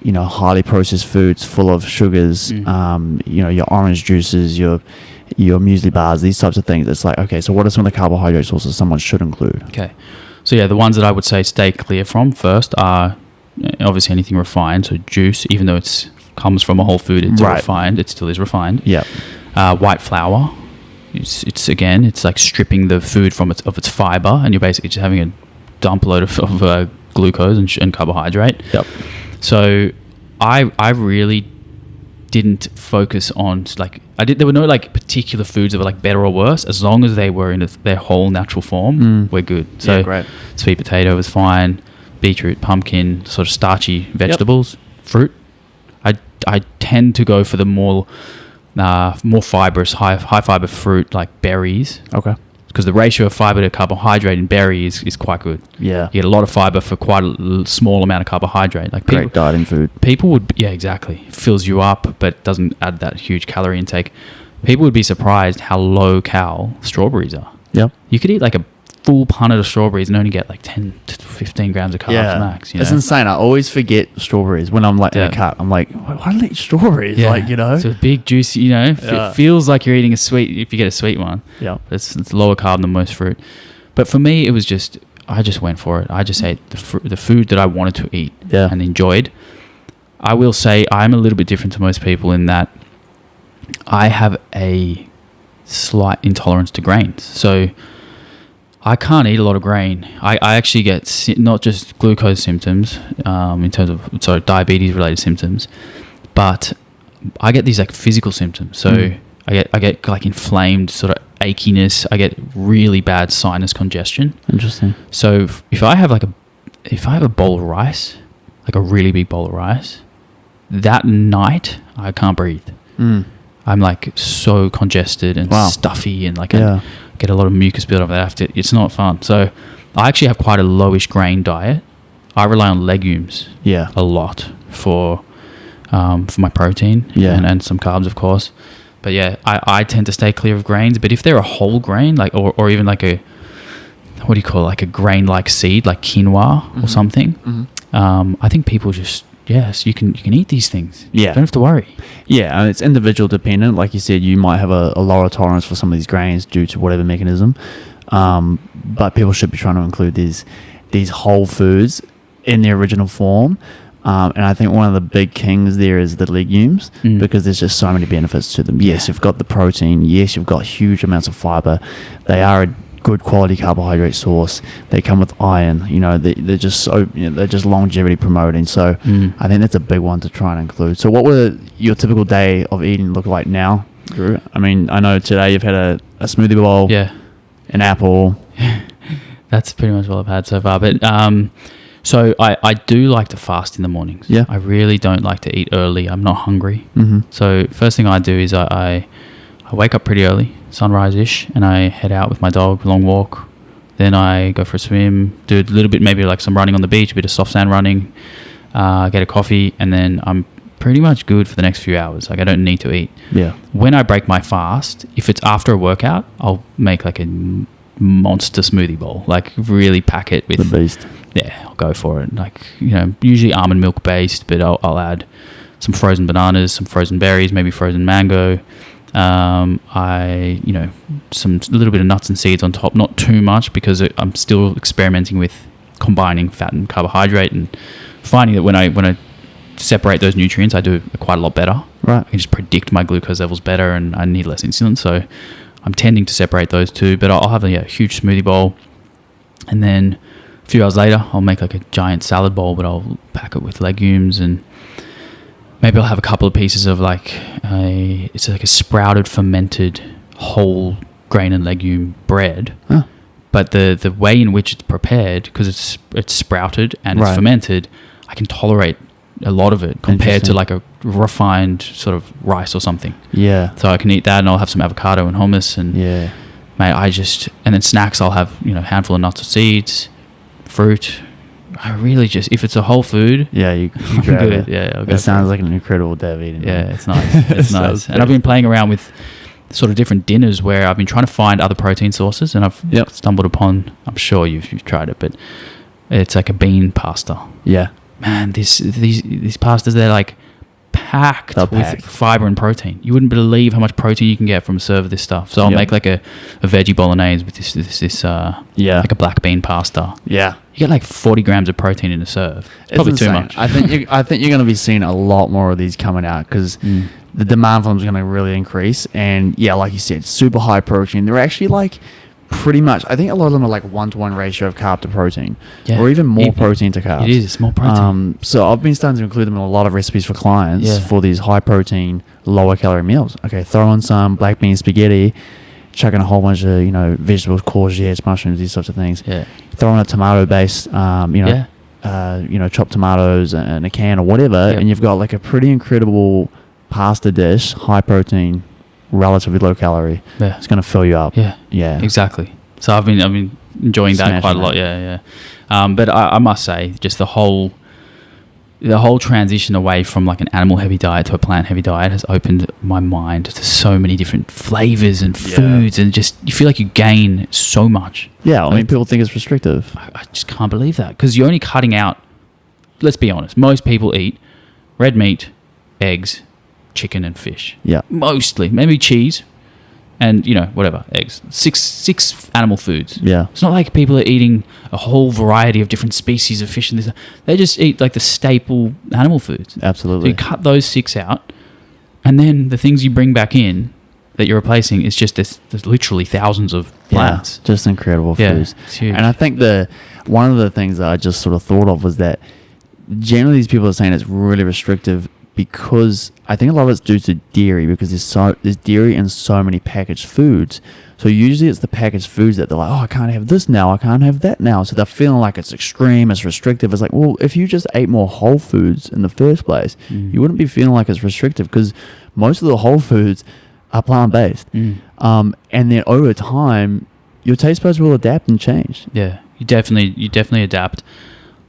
highly processed foods full of sugars, your orange juices, your muesli bars, these types of things. It's like, okay, so what are some of the carbohydrate sources someone should include?
Okay. So yeah, the ones that I would say stay clear from first are obviously anything refined. So juice, even though it comes from a whole food, it's refined. It still is refined.
Yeah.
White flour. It's like stripping the food of its fiber, and you're basically just having a dump load of glucose and carbohydrate. Yep. So I really didn't focus on there were no particular foods that were better or worse. As long as they were in their whole natural form, we're good. So
yeah, great.
Sweet potato was fine, beetroot, pumpkin, sort of starchy vegetables, fruit. I tend to go for the more fibrous, high fiber fruit like berries.
Okay.
Because the ratio of fiber to carbohydrate in berries is quite good.
Yeah.
You get a lot of fiber for quite a small amount of carbohydrate.
Great dieting food.
People would, yeah, exactly. Fills you up, but doesn't add that huge calorie intake. People would be surprised how low cal strawberries are.
Yeah.
You could eat a full punnet of strawberries and only get 10 to 15 grams of carbs max.
It's insane. I always forget strawberries when I'm in a cut. I'm like, why don't I eat strawberries?
Yeah. It's a big juicy, it feels like you're eating a sweet, if you get a sweet one.
Yeah.
It's lower carb than most fruit. But for me, it was I just went for it. I just ate the food that I wanted to eat and enjoyed. I will say I'm a little bit different to most people in that I have a slight intolerance to grains. So I can't eat a lot of grain. I actually get not just glucose symptoms in terms of diabetes related symptoms, but I get these physical symptoms. So I get inflamed sort of achiness. I get really bad sinus congestion.
Interesting.
So if I have a bowl of rice, a really big bowl of rice, that night I can't breathe. I'm so congested and stuffy and get a lot of mucus build up. It's not fun. So I actually have quite a lowish grain diet. I rely on legumes a lot for my protein and some carbs, of course. But yeah, I tend to stay clear of grains. But if they're a whole grain, or even a grain-like seed, like quinoa or something, I think people just, yes, you can eat these things. Yeah. Don't have to worry.
Yeah, and it's individual dependent. Like you said, you might have a lower tolerance for some of these grains due to whatever mechanism. But people should be trying to include these whole foods in their original form. And I think one of the big kings there is the legumes because there's just so many benefits to them. Yes, you've got the protein. Yes, you've got huge amounts of fiber. They are a good quality carbohydrate source. They come with iron. They're just so they're just longevity promoting. So I think that's a big one to try and include. So what would your typical day of eating look like now, Drew? I mean, I know today you've had a smoothie bowl, an apple.
That's pretty much all I've had so far. But so I do like to fast in the mornings. Yeah, I really don't like to eat early. I'm not hungry. So first thing I do is I wake up pretty early, sunrise-ish, and I head out with my dog, long walk. Then I go for a swim, do a little bit, maybe some running on the beach, a bit of soft sand running, get a coffee, and then I'm pretty much good for the next few hours. Like I don't need to eat.
Yeah.
When I break my fast, if it's after a workout, I'll make like a monster smoothie bowl. Like really pack it with
The beast.
Yeah, I'll go for it. Like, usually almond milk based, but I'll add some frozen bananas, some frozen berries, maybe frozen mango. Some little bit of nuts and seeds on top, not too much because I'm still experimenting with combining fat and carbohydrate and finding that when I separate those nutrients, I do quite a lot better.
Right.
I can just predict my glucose levels better and I need less insulin. So I'm tending to separate those two, but I'll have a huge smoothie bowl. And then a few hours later, I'll make like a giant salad bowl, but I'll pack it with legumes and maybe I'll have a couple of pieces of it's like a sprouted, fermented, whole grain and legume bread.
Huh.
But the way in which it's prepared, because it's sprouted and it's fermented, I can tolerate a lot of it compared to like a refined sort of rice or something.
Yeah.
So I can eat that and I'll have some avocado and hummus and mate, and then snacks I'll have, a handful of nuts or seeds, fruit. I really just, if it's a whole food,
you grab it.
Yeah, I'll go.
It sounds like an incredible day of eating.
Yeah, it's nice. It's nice. And I've been playing around with sort of different dinners where I've been trying to find other protein sources, and I've stumbled upon. I'm sure you've tried it, but it's like a bean pasta.
Yeah,
man, these pastas, they're like packed with fiber and protein. You wouldn't believe how much protein you can get from a serve of this stuff. So I'll make like a veggie bolognese with this like a black bean pasta.
Yeah.
You get like 40 grams of protein in a serve. It's probably
insane.
too much.
I think you're going to be seeing a lot more of these coming out because the demand for them is going to really increase. And yeah, like you said, super high protein. They're actually like pretty much, I think a lot of them are like 1-to-1 ratio of carb to protein, or even more protein to carbs.
It is, it's more protein.
So I've been starting to include them in a lot of recipes for clients for these high protein, lower calorie meals. Okay, throw in some black bean spaghetti, chuck in a whole bunch of vegetables, courgettes, mushrooms, these sorts of things.
Yeah.
Throw in a tomato based, chopped tomatoes in a can or whatever, and you've got like a pretty incredible pasta dish, high protein, relatively low calorie.
Yeah.
It's going to fill you up.
Yeah, exactly. So I've been enjoying that quite a lot. Yeah. But I must say, just the whole transition away from like an animal heavy diet to a plant heavy diet has opened my mind to so many different flavors and foods, and just you feel like you gain so much.
Yeah, I mean, people think it's restrictive.
I just can't believe that, because you're only cutting out, let's be honest, most people eat red meat, eggs, chicken and fish. Yeah. Mostly. Maybe cheese and, whatever, eggs. Six animal foods.
Yeah.
It's not like people are eating a whole variety of different species of fish and this. They just eat like the staple animal foods.
Absolutely.
So you cut those 6 out, and then the things you bring back in that you're replacing is just there's literally thousands of plants.
Yeah, just incredible foods.
It's huge.
And I think one of the things that I just sort of thought of was that generally these people are saying it's really restrictive because I think a lot of it's due to dairy, because there's dairy in so many packaged foods. So usually it's the packaged foods that they're like, oh, I can't have this now, I can't have that now. So they're feeling like it's extreme, it's restrictive. It's like, well, if you just ate more whole foods in the first place, you wouldn't be feeling like it's restrictive, because most of the whole foods are plant-based. And then over time, your taste buds will adapt and change.
Yeah, you definitely adapt.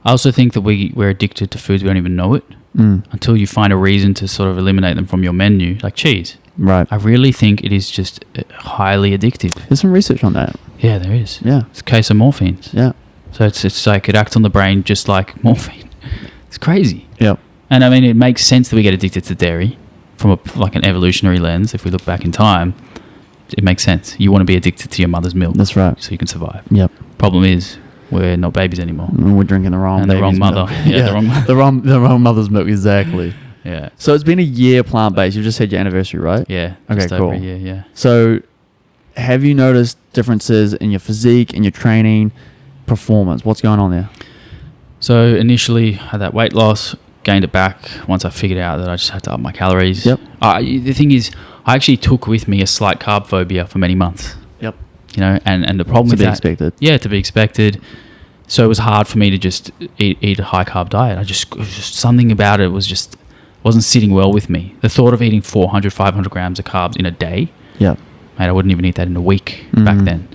I also think that we're addicted to foods we don't even know it. Until you find a reason to sort of eliminate them from your menu, like cheese.
Right.
I really think it is just highly addictive.
There's some research on that.
Yeah, there is.
Yeah.
It's a case of morphines.
Yeah.
So it's like it acts on the brain just like morphine. It's crazy.
Yep.
And I mean, it makes sense that we get addicted to dairy from an evolutionary lens. If we look back in time, it makes sense. You want to be addicted to your mother's milk.
That's right.
So you can survive.
Yep.
Problem is, we're not babies anymore.
We're drinking the wrong
mother.
Yeah, the wrong mother's milk, exactly.
Yeah.
So it's been a year plant-based. You just had your anniversary, right?
Yeah.
Okay, cool.
Over a year, yeah.
So have you noticed differences in your physique, in your training, performance? What's going on there?
So initially, I had that weight loss, gained it back once I figured out that I just had to up my calories.
Yep.
The thing is, I actually took with me a slight carb phobia for many months.
Yep.
And the problem with that...
To be expected.
Yeah, to be expected. So it was hard for me to just eat a high carb diet. It was just something about it wasn't sitting well with me. The thought of eating 400, 500 grams of carbs in a day,
mate,
I wouldn't even eat that in a week back then.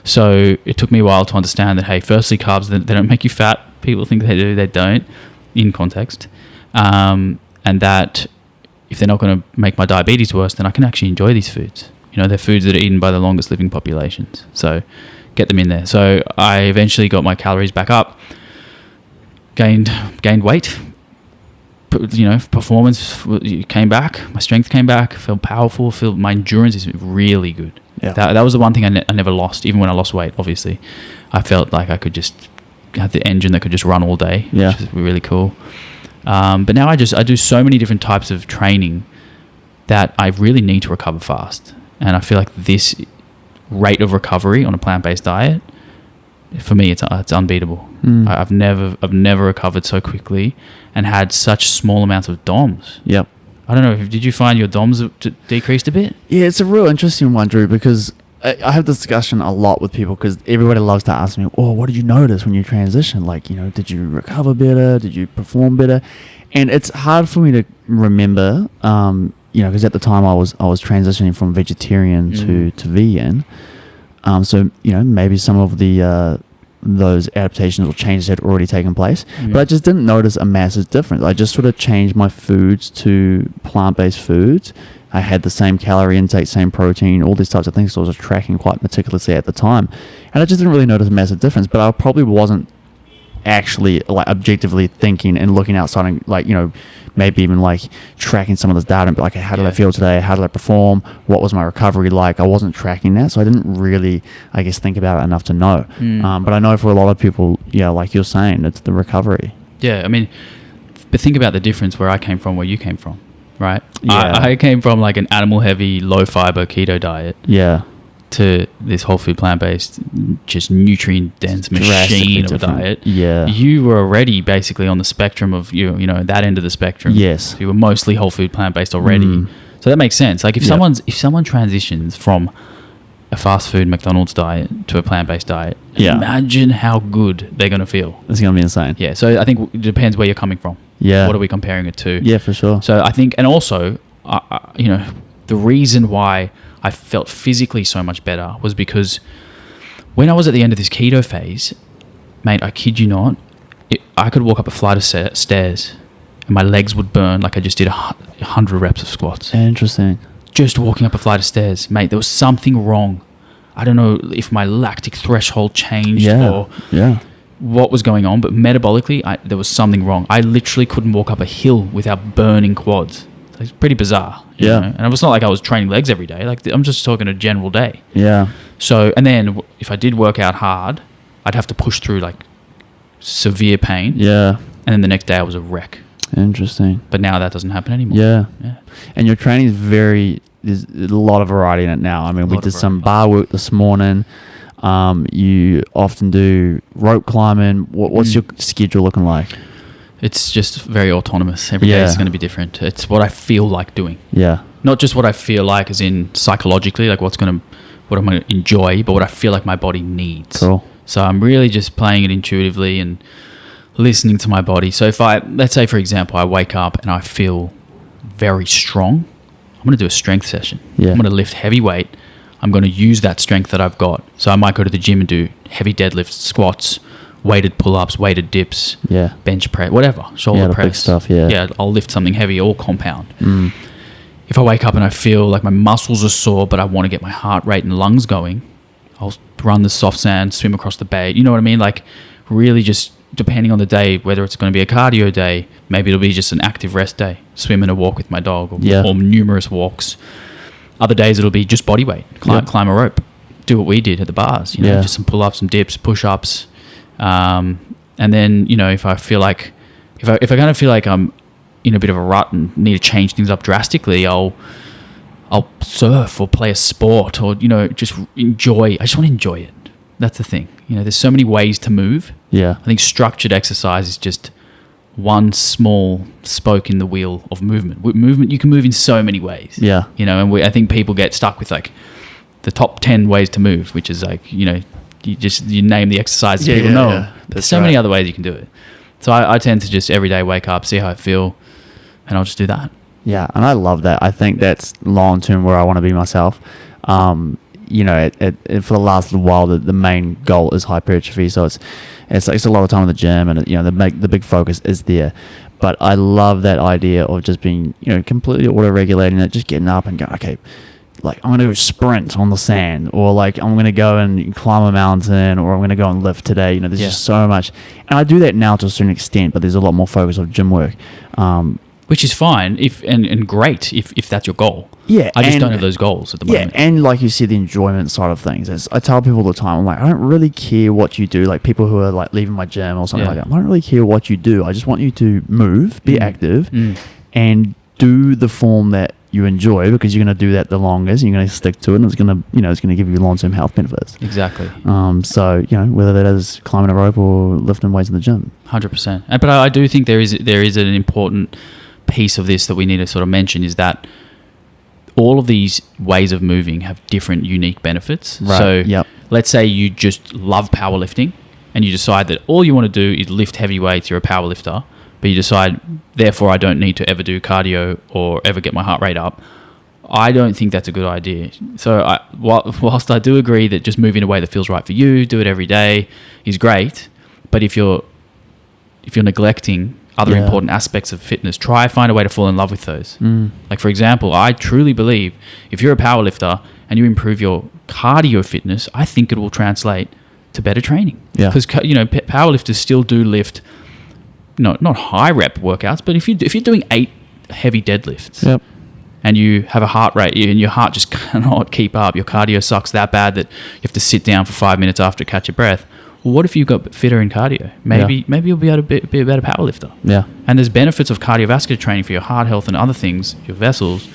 So it took me a while to understand that, hey, firstly, carbs, they don't make you fat. People think they do, they don't, in context. And and that if they're not going to make my diabetes worse, then I can actually enjoy these foods. You know, they're foods that are eaten by the longest living populations. So get them in there. So I eventually got my calories back up, gained weight. You know, performance came back, my strength came back, felt powerful, my endurance is really good.
Yeah.
That was the one thing I never lost, even when I lost weight, obviously. I felt like I could just have the engine that could just run all day, which is really cool. But now I do so many different types of training that I really need to recover fast. And I feel like this rate of recovery on a plant-based diet, for me, it's unbeatable. I've never recovered so quickly and had such small amounts of DOMs.
Yep.
I don't know. Did you find your DOMs decreased a bit?
Yeah, it's a real interesting one, Drew, because I have this discussion a lot with people because everybody loves to ask me, "Oh, what did you notice when you transitioned? Like, you know, did you recover better? Did you perform better?" And it's hard for me to remember, you know, because at the time I was transitioning from vegetarian to vegan. So, you know, maybe some of the those adaptations or changes had already taken place, but I just didn't notice a massive difference. I just sort of changed my foods to plant-based foods. I had the same calorie intake, same protein, all these types of things. So I was tracking quite meticulously at the time, and I just didn't really notice a massive difference. But I probably wasn't actually like objectively thinking and looking outside and like, you know, maybe even like tracking some of this data and be like, how did I feel today? How did I perform? What was my recovery like? I wasn't tracking that, so I didn't really, I guess, think about it enough to know. But I know for a lot of people, yeah, like you're saying, it's the recovery.
Yeah, I mean, but think about the difference where I came from, where you came from, right?
Yeah.
I came from like an animal-heavy, low-fiber keto diet.
Yeah.
To this whole food plant-based, just nutrient-dense machine of a diet.
Yeah.
You were already basically on the spectrum of, you know, that end of the spectrum.
Yes.
So you were mostly whole food plant-based already. So that makes sense. Like if someone transitions from a fast food McDonald's diet to a plant-based diet, imagine how good they're going to feel.
It's going to be insane.
Yeah. So I think it depends where you're coming from.
Yeah.
What are we comparing it to?
Yeah, for sure.
So I think, and also, you know, the reason why I felt physically so much better was because when I was at the end of this keto phase, mate, I kid you not, I could walk up a flight of stairs and my legs would burn like I just did 100 reps of squats.
Interesting.
Just walking up a flight of stairs, mate, there was something wrong. I don't know if my lactic threshold changed or what was going on, but metabolically, there was something wrong. I literally couldn't walk up a hill without burning quads. It's pretty bizarre. You know? And it was not like I was training legs every day. Like I'm just talking a general day. Yeah. So, and then if I did work out hard, I'd have to push through like severe pain. Yeah. And then the next day I was a wreck. Interesting. But now that doesn't happen anymore. Yeah.
And your training is there's a lot of variety in it now. I mean, we did some bar work this morning. You often do rope climbing. What's your schedule looking like?
It's just very autonomous. Every day is going to be different. It's what I feel like doing. Yeah. Not just what I feel like as in psychologically, like what I'm going to enjoy, but what I feel like my body needs. Cool. So I'm really just playing it intuitively and listening to my body. So if let's say for example, I wake up and I feel very strong, I'm going to do a strength session. Yeah. I'm going to lift heavy weight. I'm going to use that strength that I've got. So I might go to the gym and do heavy deadlifts, squats, weighted pull-ups, weighted dips, bench press, whatever, shoulder press. Big stuff, yeah, I'll lift something heavy or compound. If I wake up and I feel like my muscles are sore, but I want to get my heart rate and lungs going, I'll run the soft sand, swim across the bay. You know what I mean? Like really just depending on the day, whether it's going to be a cardio day, maybe it'll be just an active rest day, swim and a walk with my dog or numerous walks. Other days it'll be just body weight, climb a rope, do what we did at the bars, you know, just some pull-ups, some dips, push-ups. And then, you know, if I feel like, if I kind of feel like I'm in a bit of a rut and need to change things up drastically, I'll surf or play a sport or, you know, just enjoy. I just want to enjoy it. That's the thing. You know, there's so many ways to move. Yeah. I think structured exercise is just one small spoke in the wheel of movement. With movement, you can move in so many ways. Yeah. You know, and I think people get stuck with like the top 10 ways to move, which is like, you know, you name the exercises people know. Yeah. There's so many other ways you can do it. So I tend to just every day wake up, see how I feel, and I'll just do that.
Yeah, and I love that. I think that's long term where I want to be myself. You know, for the last little while, the main goal is hypertrophy. So it's a lot of time in the gym, and you know the big focus is there. But I love that idea of just being, completely auto-regulating it, just getting up and going, okay, like I'm going to go sprint on the sand, or like I'm going to go and climb a mountain, or I'm going to go and lift today. There's just so much. And I do that now to a certain extent, but there's a lot more focus on gym work.
Which is fine and great if that's your goal.
Yeah.
I just don't have those goals at the moment.
Yeah, and like you said, the enjoyment side of things. I tell people all the time, I'm like, I don't really care what you do. Like people who are like leaving my gym or something like that, I don't really care what you do. I just want you to move, be active, and do the form that you enjoy, because you're going to do that the longest, and you're going to stick to it, and it's going to, it's going to give you long-term health benefits.
Exactly.
So, whether that is climbing a rope or lifting weights in the gym.
100%. But I do think there is an important piece of this that we need to sort of mention, is that all of these ways of moving have different unique benefits.
Right.
So let's say you just love powerlifting and you decide that all you want to do is lift heavy weights, you're a power lifter, but you decide, therefore, I don't need to ever do cardio or ever get my heart rate up. I don't think that's a good idea. So whilst I do agree that just move in a way that feels right for you, do it every day, is great. But if you're neglecting other important aspects of fitness, try find a way to fall in love with those. Like, for example, I truly believe if you're a power lifter and you improve your cardio fitness, I think it will translate to better training. Because power lifters still do lift, not high rep workouts, but if you're doing 8 heavy deadlifts, and you have a heart rate and your heart just cannot keep up, your cardio sucks that bad that you have to sit down for 5 minutes after to catch your breath. Well, what if you got fitter in cardio? Maybe you'll be able to be a better power lifter. Yeah. And there's benefits of cardiovascular training for your heart health and other things, your vessels,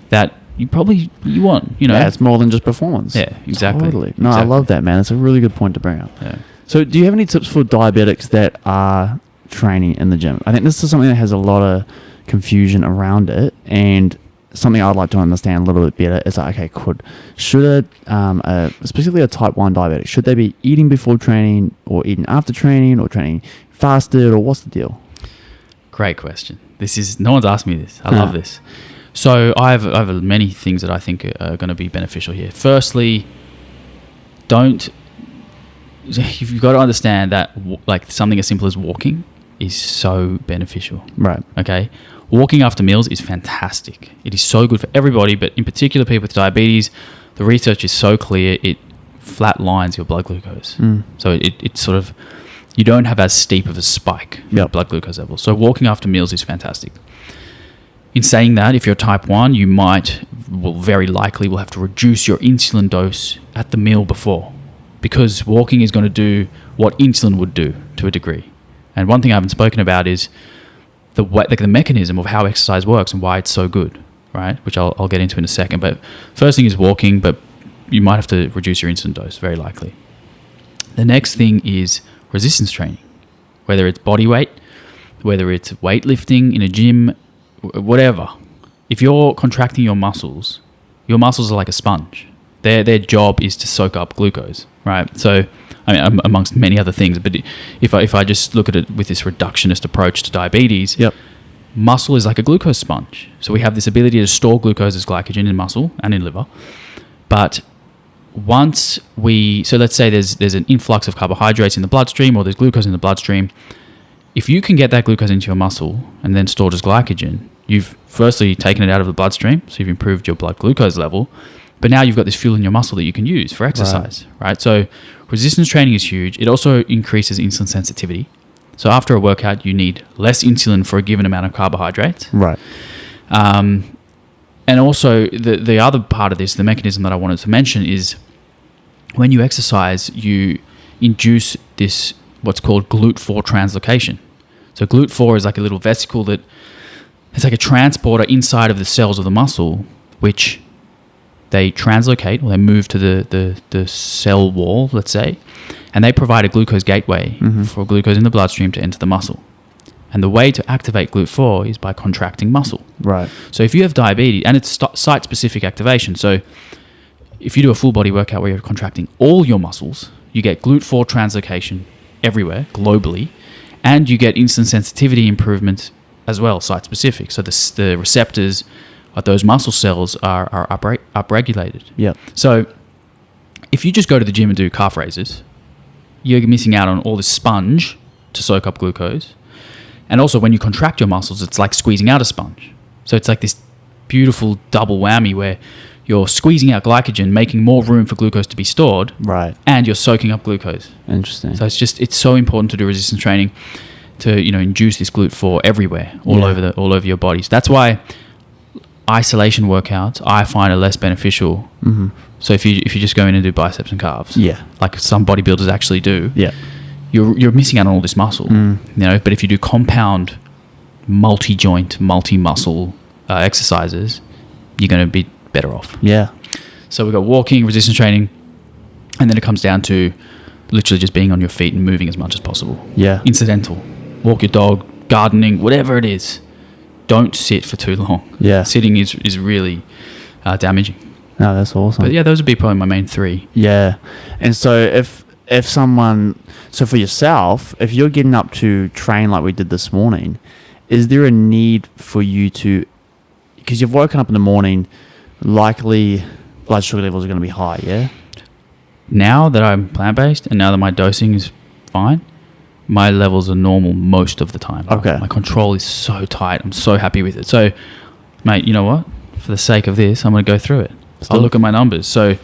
that you want.
Yeah, it's more than just performance.
Yeah, exactly.
Totally. No, I love that, man. It's a really good point to bring up.
Yeah.
So, do you have any tips for diabetics that are training in the gym? I think this is something that has a lot of confusion around it, and something I'd like to understand a little bit better is like, okay, should specifically a type 1 diabetic, should they be eating before training or eating after training or training fasted, or what's the deal?
Great question. No one's asked me this. I love this. So I have many things that I think are going to be beneficial here. Firstly, you've got to understand that like something as simple as walking is so beneficial. Right. Okay. Walking after meals is fantastic. It is so good for everybody, but in particular people with diabetes, the research is so clear, it flat lines your blood glucose. So it sort of, you don't have as steep of a spike in blood glucose levels. So walking after meals is fantastic. In saying that, if you're type 1, you very likely will have to reduce your insulin dose at the meal before, because walking is going to do what insulin would do to a degree. And one thing I haven't spoken about is the mechanism of how exercise works and why it's so good, right? Which I'll get into in a second. But first thing is walking, but you might have to reduce your insulin dose, very likely. The next thing is resistance training, whether it's body weight, whether it's weightlifting in a gym, whatever. If you're contracting your muscles are like a sponge. Their job is to soak up glucose, right? So, I mean, amongst many other things, but if I just look at it with this reductionist approach to diabetes, muscle is like a glucose sponge. So we have this ability to store glucose as glycogen in muscle and in liver. But so let's say there's an influx of carbohydrates in the bloodstream, or there's glucose in the bloodstream. If you can get that glucose into your muscle and then stored as glycogen, you've firstly taken it out of the bloodstream, so you've improved your blood glucose level. But now you've got this fuel in your muscle that you can use for exercise, right? So resistance training is huge. It also increases insulin sensitivity. So after a workout, you need less insulin for a given amount of carbohydrates. Right. And also the other part of this, the mechanism that I wanted to mention, is when you exercise, you induce this what's called Glute-4 translocation. So Glute-4 is like a little vesicle that it's like a transporter inside of the cells of the muscle, which they translocate, or they move to the cell wall, let's say, and they provide a glucose gateway for glucose in the bloodstream to enter the muscle. And the way to activate Glute-4 is by contracting muscle. Right. So if you have diabetes, and it's site-specific activation, so if you do a full body workout where you're contracting all your muscles, you get Glute-4 translocation everywhere, globally, and you get insulin sensitivity improvement as well, site-specific. So the receptors of those muscle cells are upregulated. Yeah. So if you just go to the gym and do calf raises, you're missing out on all this sponge to soak up glucose. And also when you contract your muscles, it's like squeezing out a sponge. So it's like this beautiful double whammy where you're squeezing out glycogen, making more room for glucose to be stored.
Right.
And you're soaking up glucose.
Interesting.
So it's so important to do resistance training to, induce this GLUT4 everywhere, all over your body. So that's why isolation workouts I find are less beneficial.
Mm-hmm.
So if you just go in and do biceps and calves, like some bodybuilders actually do, you're missing out on all this muscle. But if you do compound, multi-joint, multi-muscle exercises, you're going to be better off.
Yeah.
So we've got walking, resistance training, and then it comes down to literally just being on your feet and moving as much as possible.
Yeah.
Incidental. Walk your dog, gardening, whatever it is. Don't sit for too long.
Yeah.
Sitting is really damaging.
No, that's awesome.
But yeah, those would be probably my main three.
Yeah. And so if for yourself, if you're getting up to train like we did this morning, is there a need for you to, because you've woken up in the morning, likely blood sugar levels are going to be high, yeah?
Now that I'm plant-based and now that my dosing is fine, my levels are normal most of the time.
Okay.
My control is so tight. I'm so happy with it. So, mate, you know what? For the sake of this, I'm going to go through it. I'll look at my numbers. So,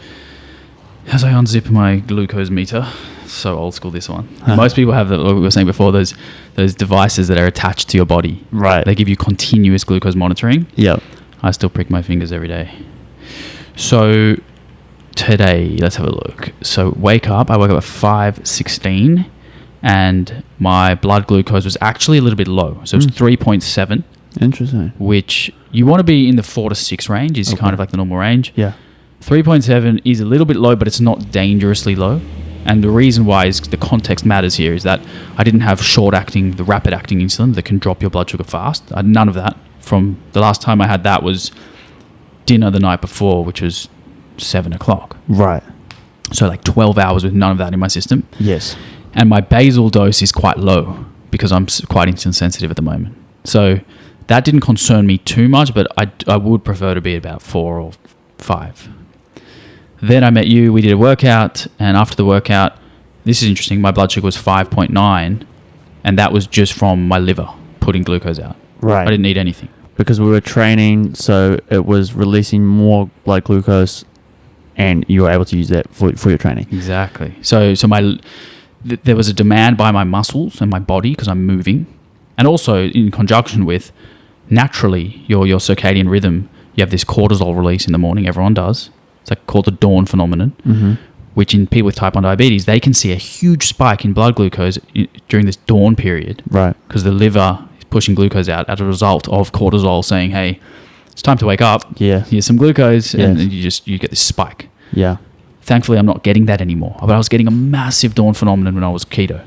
as I unzip my glucose meter, so old school this one. Most people have, like we were saying before, those devices that are attached to your body.
Right.
They give you continuous glucose monitoring.
Yep.
I still prick my fingers every day. So today, let's have a look. So I woke up at 5:16 and my blood glucose was actually a little bit low. So it's 3.7.
Interesting.
Which you want to be in the 4 to 6 range is kind of like the normal range.
Yeah.
3.7 is a little bit low, but it's not dangerously low. And the reason why is the context matters here is that I didn't have the rapid acting insulin that can drop your blood sugar fast. I had none of that. From the last time I had that was dinner the night before, which was 7 o'clock.
Right.
So like 12 hours with none of that in my system.
Yes.
And my basal dose is quite low because I'm quite insulin sensitive at the moment. So that didn't concern me too much, but I would prefer to be at about 4 or 5. Then I met you, we did a workout, and after the workout, this is interesting, my blood sugar was 5.9, and that was just from my liver putting glucose out.
Right.
I didn't eat anything.
Because we were training, so it was releasing more blood glucose, and you were able to use that for your training.
Exactly. So there was a demand by my muscles and my body because I'm moving, and also in conjunction with naturally your circadian rhythm. You have this cortisol release in the morning. Everyone does. It's like called the dawn phenomenon, which in people with type 1 diabetes, they can see a huge spike in blood glucose during this dawn period.
Right.
Because the liver is pushing glucose out as a result of cortisol saying, hey, it's time to wake up.
Yeah.
Here's some glucose. And you get this spike.
Yeah.
Thankfully, I'm not getting that anymore. But I was getting a massive dawn phenomenon when I was keto.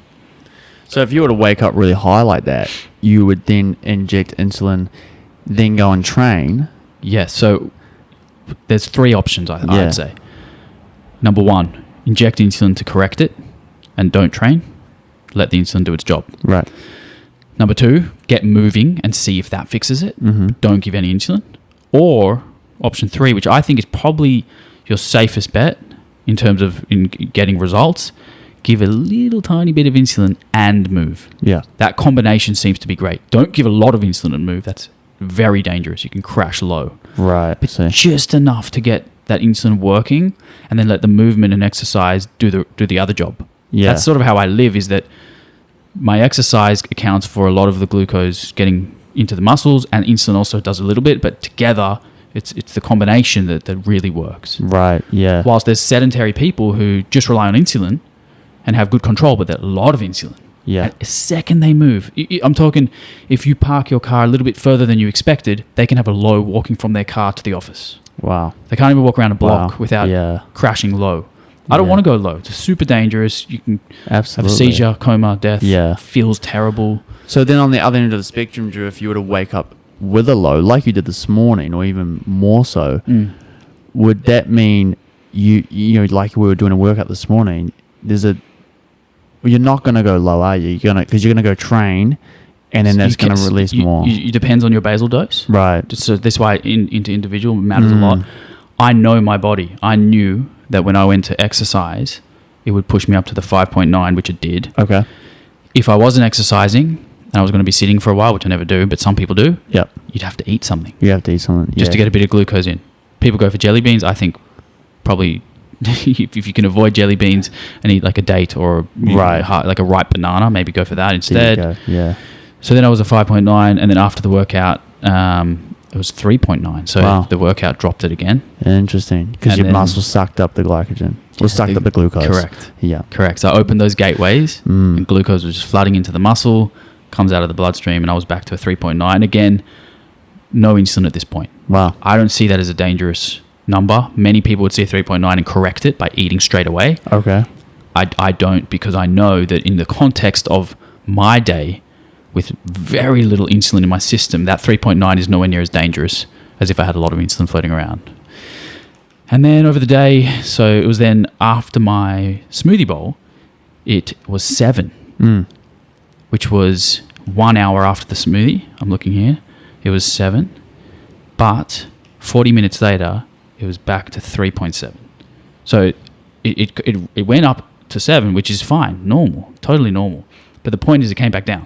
So if you were to wake up really high like that, you would then inject insulin, then go and train.
Yes. So there's 3 options, I'd say. Number 1, inject insulin to correct it and don't train. Let the insulin do its job.
Right.
Number 2, get moving and see if that fixes it. Don't give any insulin. Or option 3, which I think is probably your safest bet in terms of in getting results, give a little tiny bit of insulin and move. Yeah. That combination seems to be great. Don't give a lot of insulin and move. That's very dangerous. You can crash low. Right. But just enough to get that insulin working, and then let the movement and exercise do the other job. Yeah. That's sort of how I live, is that my exercise accounts for a lot of the glucose getting into the muscles, and insulin also does a little bit, but together it's the combination that really works. Right. Yeah. Whilst there's sedentary people who just rely on insulin and have good control, but they're a lot of insulin. Yeah. And the second they move, I'm talking, if you park your car a little bit further than you expected, they can have a low walking from their car to the office. Wow. They can't even walk around a block without crashing low. I don't want to go low. It's super dangerous. You can have a seizure, coma, death. Yeah. Feels terrible. So then on the other end of the spectrum, Drew, if you were to wake up with a low, like you did this morning, or even more so, would that mean you know, like we were doing a workout this morning, you're not going to go low, are you? Because you're going to go train, and then that's going to release more. It depends on your basal dose. Right. So that's why into individual matters a lot. I know my body. I knew that when I went to exercise, it would push me up to the 5.9, which it did. Okay. If I wasn't exercising, and I was going to be sitting for a while, which I never do, but some people do.
Yep.
You'd have to eat something.
You have to eat something.
Just to get a bit of glucose in. People go for jelly beans. I think probably if you can avoid jelly beans and eat like a date or like a ripe banana, maybe go for that instead.
Yeah.
So then I was a 5.9, and then after the workout, it was 3.9. So the workout dropped it again.
Interesting. Because your muscles sucked up the glycogen. Sucked up the glucose.
Correct.
Yeah.
Correct. So I opened those gateways and glucose was just flooding into the muscle, comes out of the bloodstream, and I was back to a 3.9. Again, no insulin at this point.
Wow.
I don't see that as a dangerous number. Many people would see a 3.9 and correct it by eating straight away.
Okay.
I don't, because I know that in the context of my day, with very little insulin in my system, that 3.9 is nowhere near as dangerous as if I had a lot of insulin floating around. And then over the day, so it was then after my smoothie bowl, it was 7, which was 1 hour after the smoothie. I'm looking here. It was 7. But 40 minutes later, it was back to 3.7. So it went up to 7, which is fine, normal, totally normal. But the point is it came back down.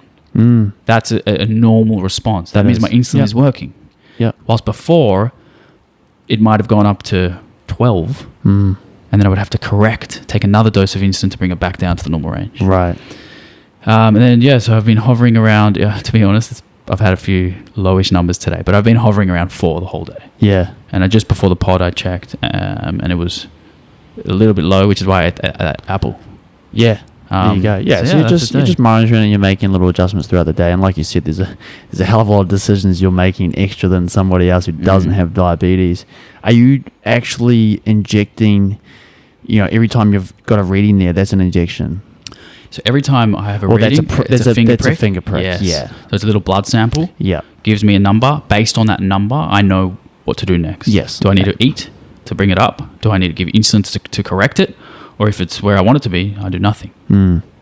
That's a normal response. That means my insulin is working.
Yeah.
Whilst before, it might have gone up to 12, and then I would have to take another dose of insulin to bring it back down to the normal range.
Right.
And then, so I've been hovering around, to be honest, I've had a few lowish numbers today, but I've been hovering around 4 the whole day.
Yeah.
And just before the pod, I checked, and it was a little bit low, which is why I ate that apple. Yeah.
There you go. Yeah, so you're just monitoring and you're making little adjustments throughout the day. And like you said, there's a hell of a lot of decisions you're making extra than somebody else who doesn't have diabetes. Are you actually injecting, every time you've got a reading there, that's an injection?
So every time I have a reading, it's a finger prick.
That's a finger prick,
yes.
Yeah.
So it's a little blood sample.
Yeah.
Gives me a number. Based on that number, I know what to do next.
Yes.
Do I need to eat to bring it up? Do I need to give insulin to correct it? Or if it's where I want it to be, I do nothing.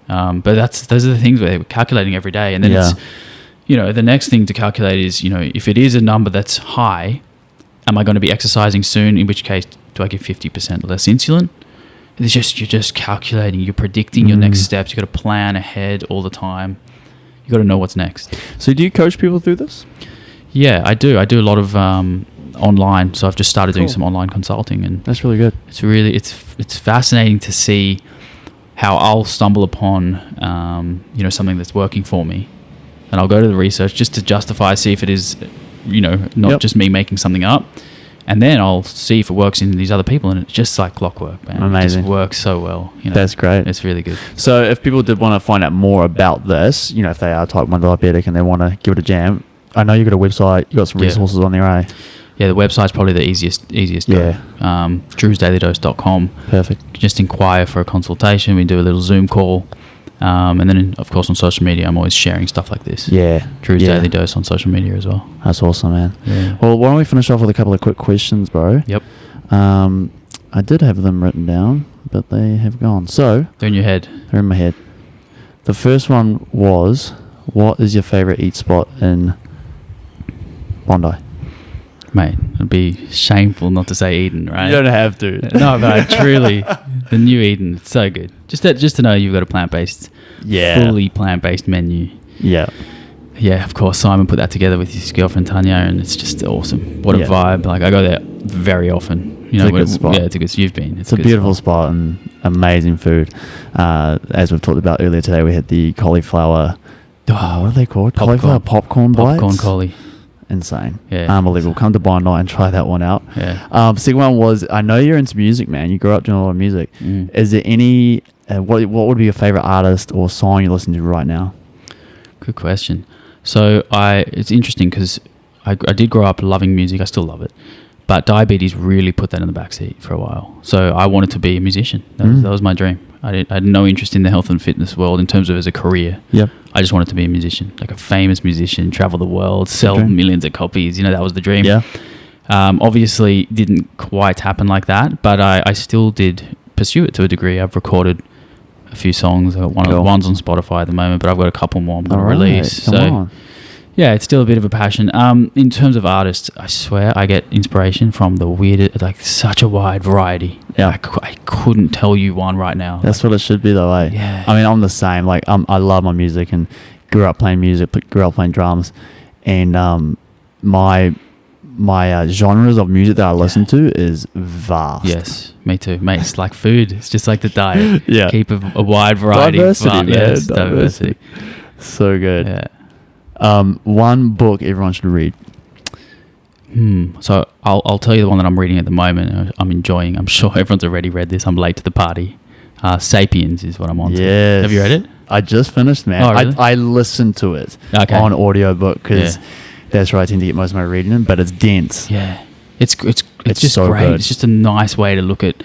But those are the things we're calculating every day. And then it's, the next thing to calculate is, if it is a number that's high, am I going to be exercising soon? In which case, do I give 50% less insulin? You're just calculating. You're predicting your next steps. You've got to plan ahead all the time. You've got to know what's next.
So do you coach people through this?
Yeah, I do. I do a lot of online. So I've just started doing some online consulting, and
that's really good.
It's really it's fascinating to see how I'll stumble upon something that's working for me, and I'll go to the research just to justify, see if it is not just me making something up, and then I'll see if it works in these other people, and it's just like clockwork, man.
Amazing.
It just works so well.
That's great.
It's really good.
So if people did want to find out more about this, if they are type 1 diabetic and they want to give it a jam, I know you've got a website, you've got some resources on there, eh?
Yeah, the website's probably the easiest
Yeah.
drewsdailydose.com.
Perfect.
Just inquire for a consultation. We do a little Zoom call. And then, of course, on social media, I'm always sharing stuff like this.
Yeah.
Drew's Daily Dose on social media as well.
That's awesome, man.
Yeah.
Well, why don't we finish off with a couple of quick questions, bro?
Yep.
I did have them written down, but they have gone. So
they're in your head.
They're in my head. The first one was, what is your favorite eat spot in Bondi?
Mate, it'd be shameful not to say Eden, right?
You don't have to.
No, but truly, the new Eden, it's so good. Just to know you've got a plant-based, fully plant-based menu.
Yeah.
Yeah, of course. Simon put that together with his girlfriend Tanya, and it's just awesome. What a vibe! Like, I go there very often.
It's a good spot.
Yeah, it's a good. You've been.
It's a beautiful spot and amazing food. As we've talked about earlier today, we had the cauliflower. What are they called? Cauliflower popcorn bites.
Popcorn collie.
Insane.
Yeah.
Unbelievable. Come to Bondi and try that one out.
Yeah.
Second one was, I know you're into music, man. You grew up doing a lot of music. Is there any, what would be your favorite artist or song you listen to right now?
Good question. So it's interesting because I did grow up loving music. I still love it. But diabetes really put that in the backseat for a while. So I wanted to be a musician. That was my dream. I had no interest in the health and fitness world in terms of as a career.
Yep.
I just wanted to be a musician, like a famous musician, travel the world, sell millions of copies. That was the dream.
Yeah.
Obviously, didn't quite happen like that, but I still did pursue it to a degree. I've recorded a few songs. I've got one's on Spotify at the moment, but I've got a couple more I'm going to release.
So,
yeah, it's still a bit of a passion. In terms of artists, I swear I get inspiration from the weirdest, like such a wide variety.
Yeah.
I couldn't tell you one right now.
That's what it should be though, eh?
Yeah.
I mean, I'm the same. Like, I love my music, and grew up playing music, grew up playing drums, and my genres of music that I listen to is vast.
Yes, me too, mate. It's like food. It's just like the diet.
Yeah.
Keep a wide variety.
Diversity, man.
Yes, diversity.
So good.
Yeah.
One book everyone should read.
So I'll tell you the one that I'm reading at the moment. I'm enjoying. I'm sure everyone's already read this. I'm late to the party. Sapiens is what I'm on.
Yes.
Have you read it?
I just finished, man.
Oh, really?
I listened to it
on
audiobook because that's where I tend to get most of my reading in, but it's dense.
Yeah. It's just
so
great.
good.
It's just a nice way to look at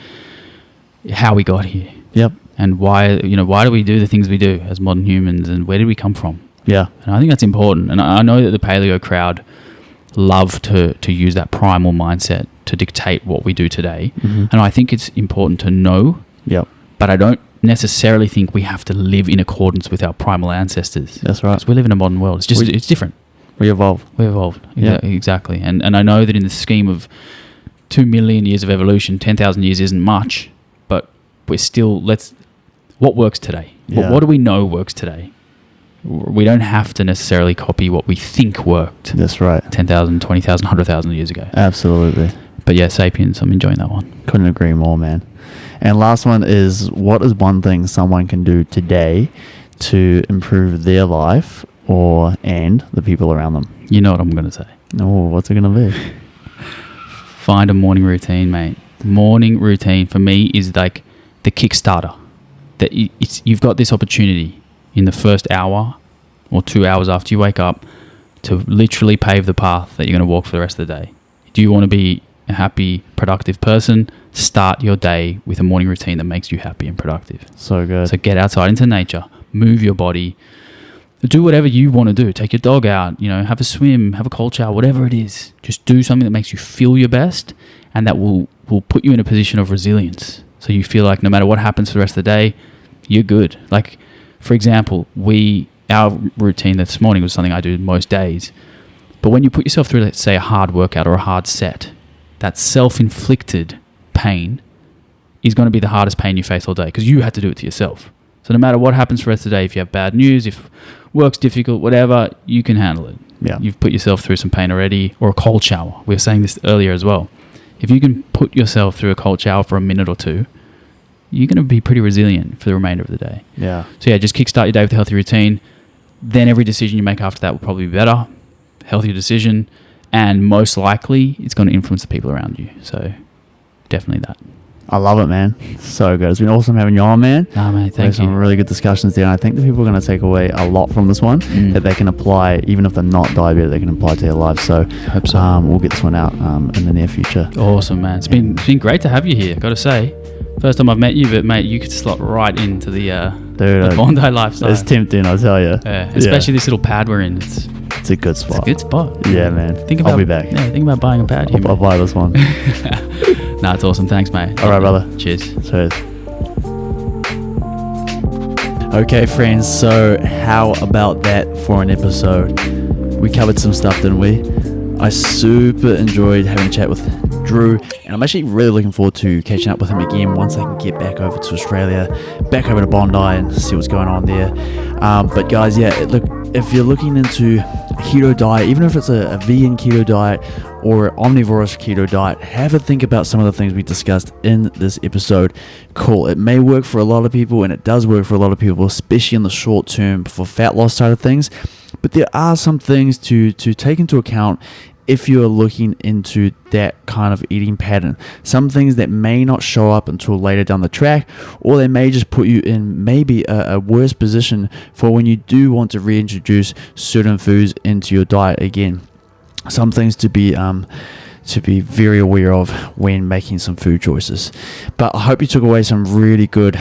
how we got here.
Yep.
And why do we do the things we do as modern humans, and where did we come from?
Yeah.
And I think that's important. And I know that the paleo crowd love to use that primal mindset to dictate what we do today.
Mm-hmm.
And I think it's important to know,
Yep.
but I don't necessarily think we have to live in accordance with our primal ancestors.
That's right.
Because we live in a modern world. It's just it's different.
We evolve.
We evolved.
Yeah.
Exactly. And I know that in the scheme of 2 million years of evolution, 10,000 years isn't much, but we're still, what works today?
Yeah.
What do we know works today? We don't have to necessarily copy what we think worked
That's right.
10,000, 20,000, 100,000 years ago.
Absolutely.
But yeah, Sapiens, I'm enjoying that one.
Couldn't agree more, man. And last one is, what is one thing someone can do today to improve their life and the people around them?
You know what I'm going to say.
Oh, what's it going to be?
Find a morning routine, mate. Morning routine for me is like the Kickstarter. That you've got this opportunity in the first hour or 2 hours after you wake up to literally pave the path that you're going to walk for the rest of the day. Do you want to be a happy, productive person? Start your day with a morning routine that makes you happy and productive.
So good.
So get outside into nature, move your body, do whatever you want to do. Take your dog out, have a swim, have a cold shower, whatever it is. Just do something that makes you feel your best, and that will put you in a position of resilience. So you feel like no matter what happens for the rest of the day, you're good. Like, for example, our routine this morning was something I do most days. But when you put yourself through, let's say, a hard workout or a hard set, that self-inflicted pain is going to be the hardest pain you face all day because you had to do it to yourself. So no matter what happens for the rest of the day, if you have bad news, if work's difficult, whatever, you can handle it.
Yeah.
You've put yourself through some pain already, or a cold shower. We were saying this earlier as well. If you can put yourself through a cold shower for a minute or two, you're going to be pretty resilient for the remainder of the day.
Yeah.
So yeah, just kickstart your day with a healthy routine. Then every decision you make after that will probably be better, healthier decision, and most likely it's going to influence the people around you. So definitely that.
I love it, man. So good. It's been awesome having you on, man.
Nah, mate, thank you.
Some really good discussions there. And I think that people are going to take away a lot from this one that they can apply, even if they're not diabetic, they can apply to their life. So,
hope so.
We'll get this one out in the near future.
Awesome, man. It's been great to have you here, got to say. First time I've met you, but mate, you could slot right into the Bondi lifestyle.
It's tempting, I tell you.
Yeah, especially this little pad we're in. It's
a good spot.
It's a good spot.
Yeah, man.
I'll
be back.
Yeah, think about buying a pad here.
I'll buy this one.
Nah, it's awesome. Thanks, mate.
All right, brother.
Cheers.
Cheers. Okay, friends. So how about that for an episode? We covered some stuff, didn't we? I super enjoyed having a chat with Drew, and I'm actually really looking forward to catching up with him again once I can get back over to Australia, back over to Bondi and see what's going on there. But guys, yeah, look, if you're looking into a keto diet, even if it's a vegan keto diet or omnivorous keto diet, have a think about some of the things we discussed in this episode. Cool. It may work for a lot of people, and it does work for a lot of people, especially in the short term for fat loss side of things. But there are some things to take into account if you're looking into that kind of eating pattern. Some things that may not show up until later down the track, or they may just put you in maybe a worse position for when you do want to reintroduce certain foods into your diet again. Some things to be very aware of when making some food choices. But I hope you took away some really good,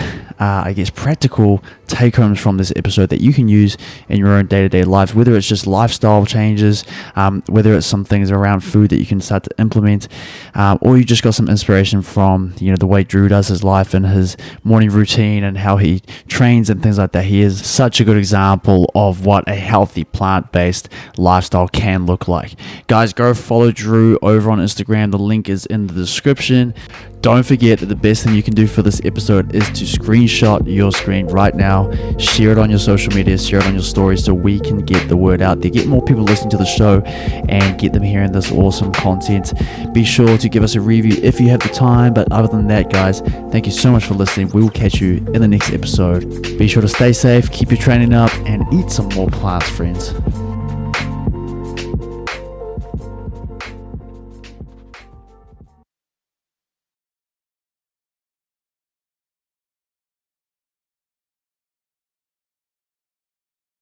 practical take-homes from this episode that you can use in your own day-to-day lives, whether it's just lifestyle changes, whether it's some things around food that you can start to implement, or you just got some inspiration from the way Drew does his life and his morning routine and how he trains and things like that. He is such a good example of what a healthy plant-based lifestyle can look like. Guys, go follow Drew over on Instagram. The link is in the description. Don't forget that the best thing you can do for this episode is to screenshot your screen right now now. Share it on your social media, share it on your stories so we can get the word out there, get more people listening to the show and get them hearing this awesome content. Be sure to give us a review if you have the time. But other than that, guys, thank you so much for listening. We will catch you in the next episode. Be sure to stay safe, keep your training up, and eat some more plants, friends.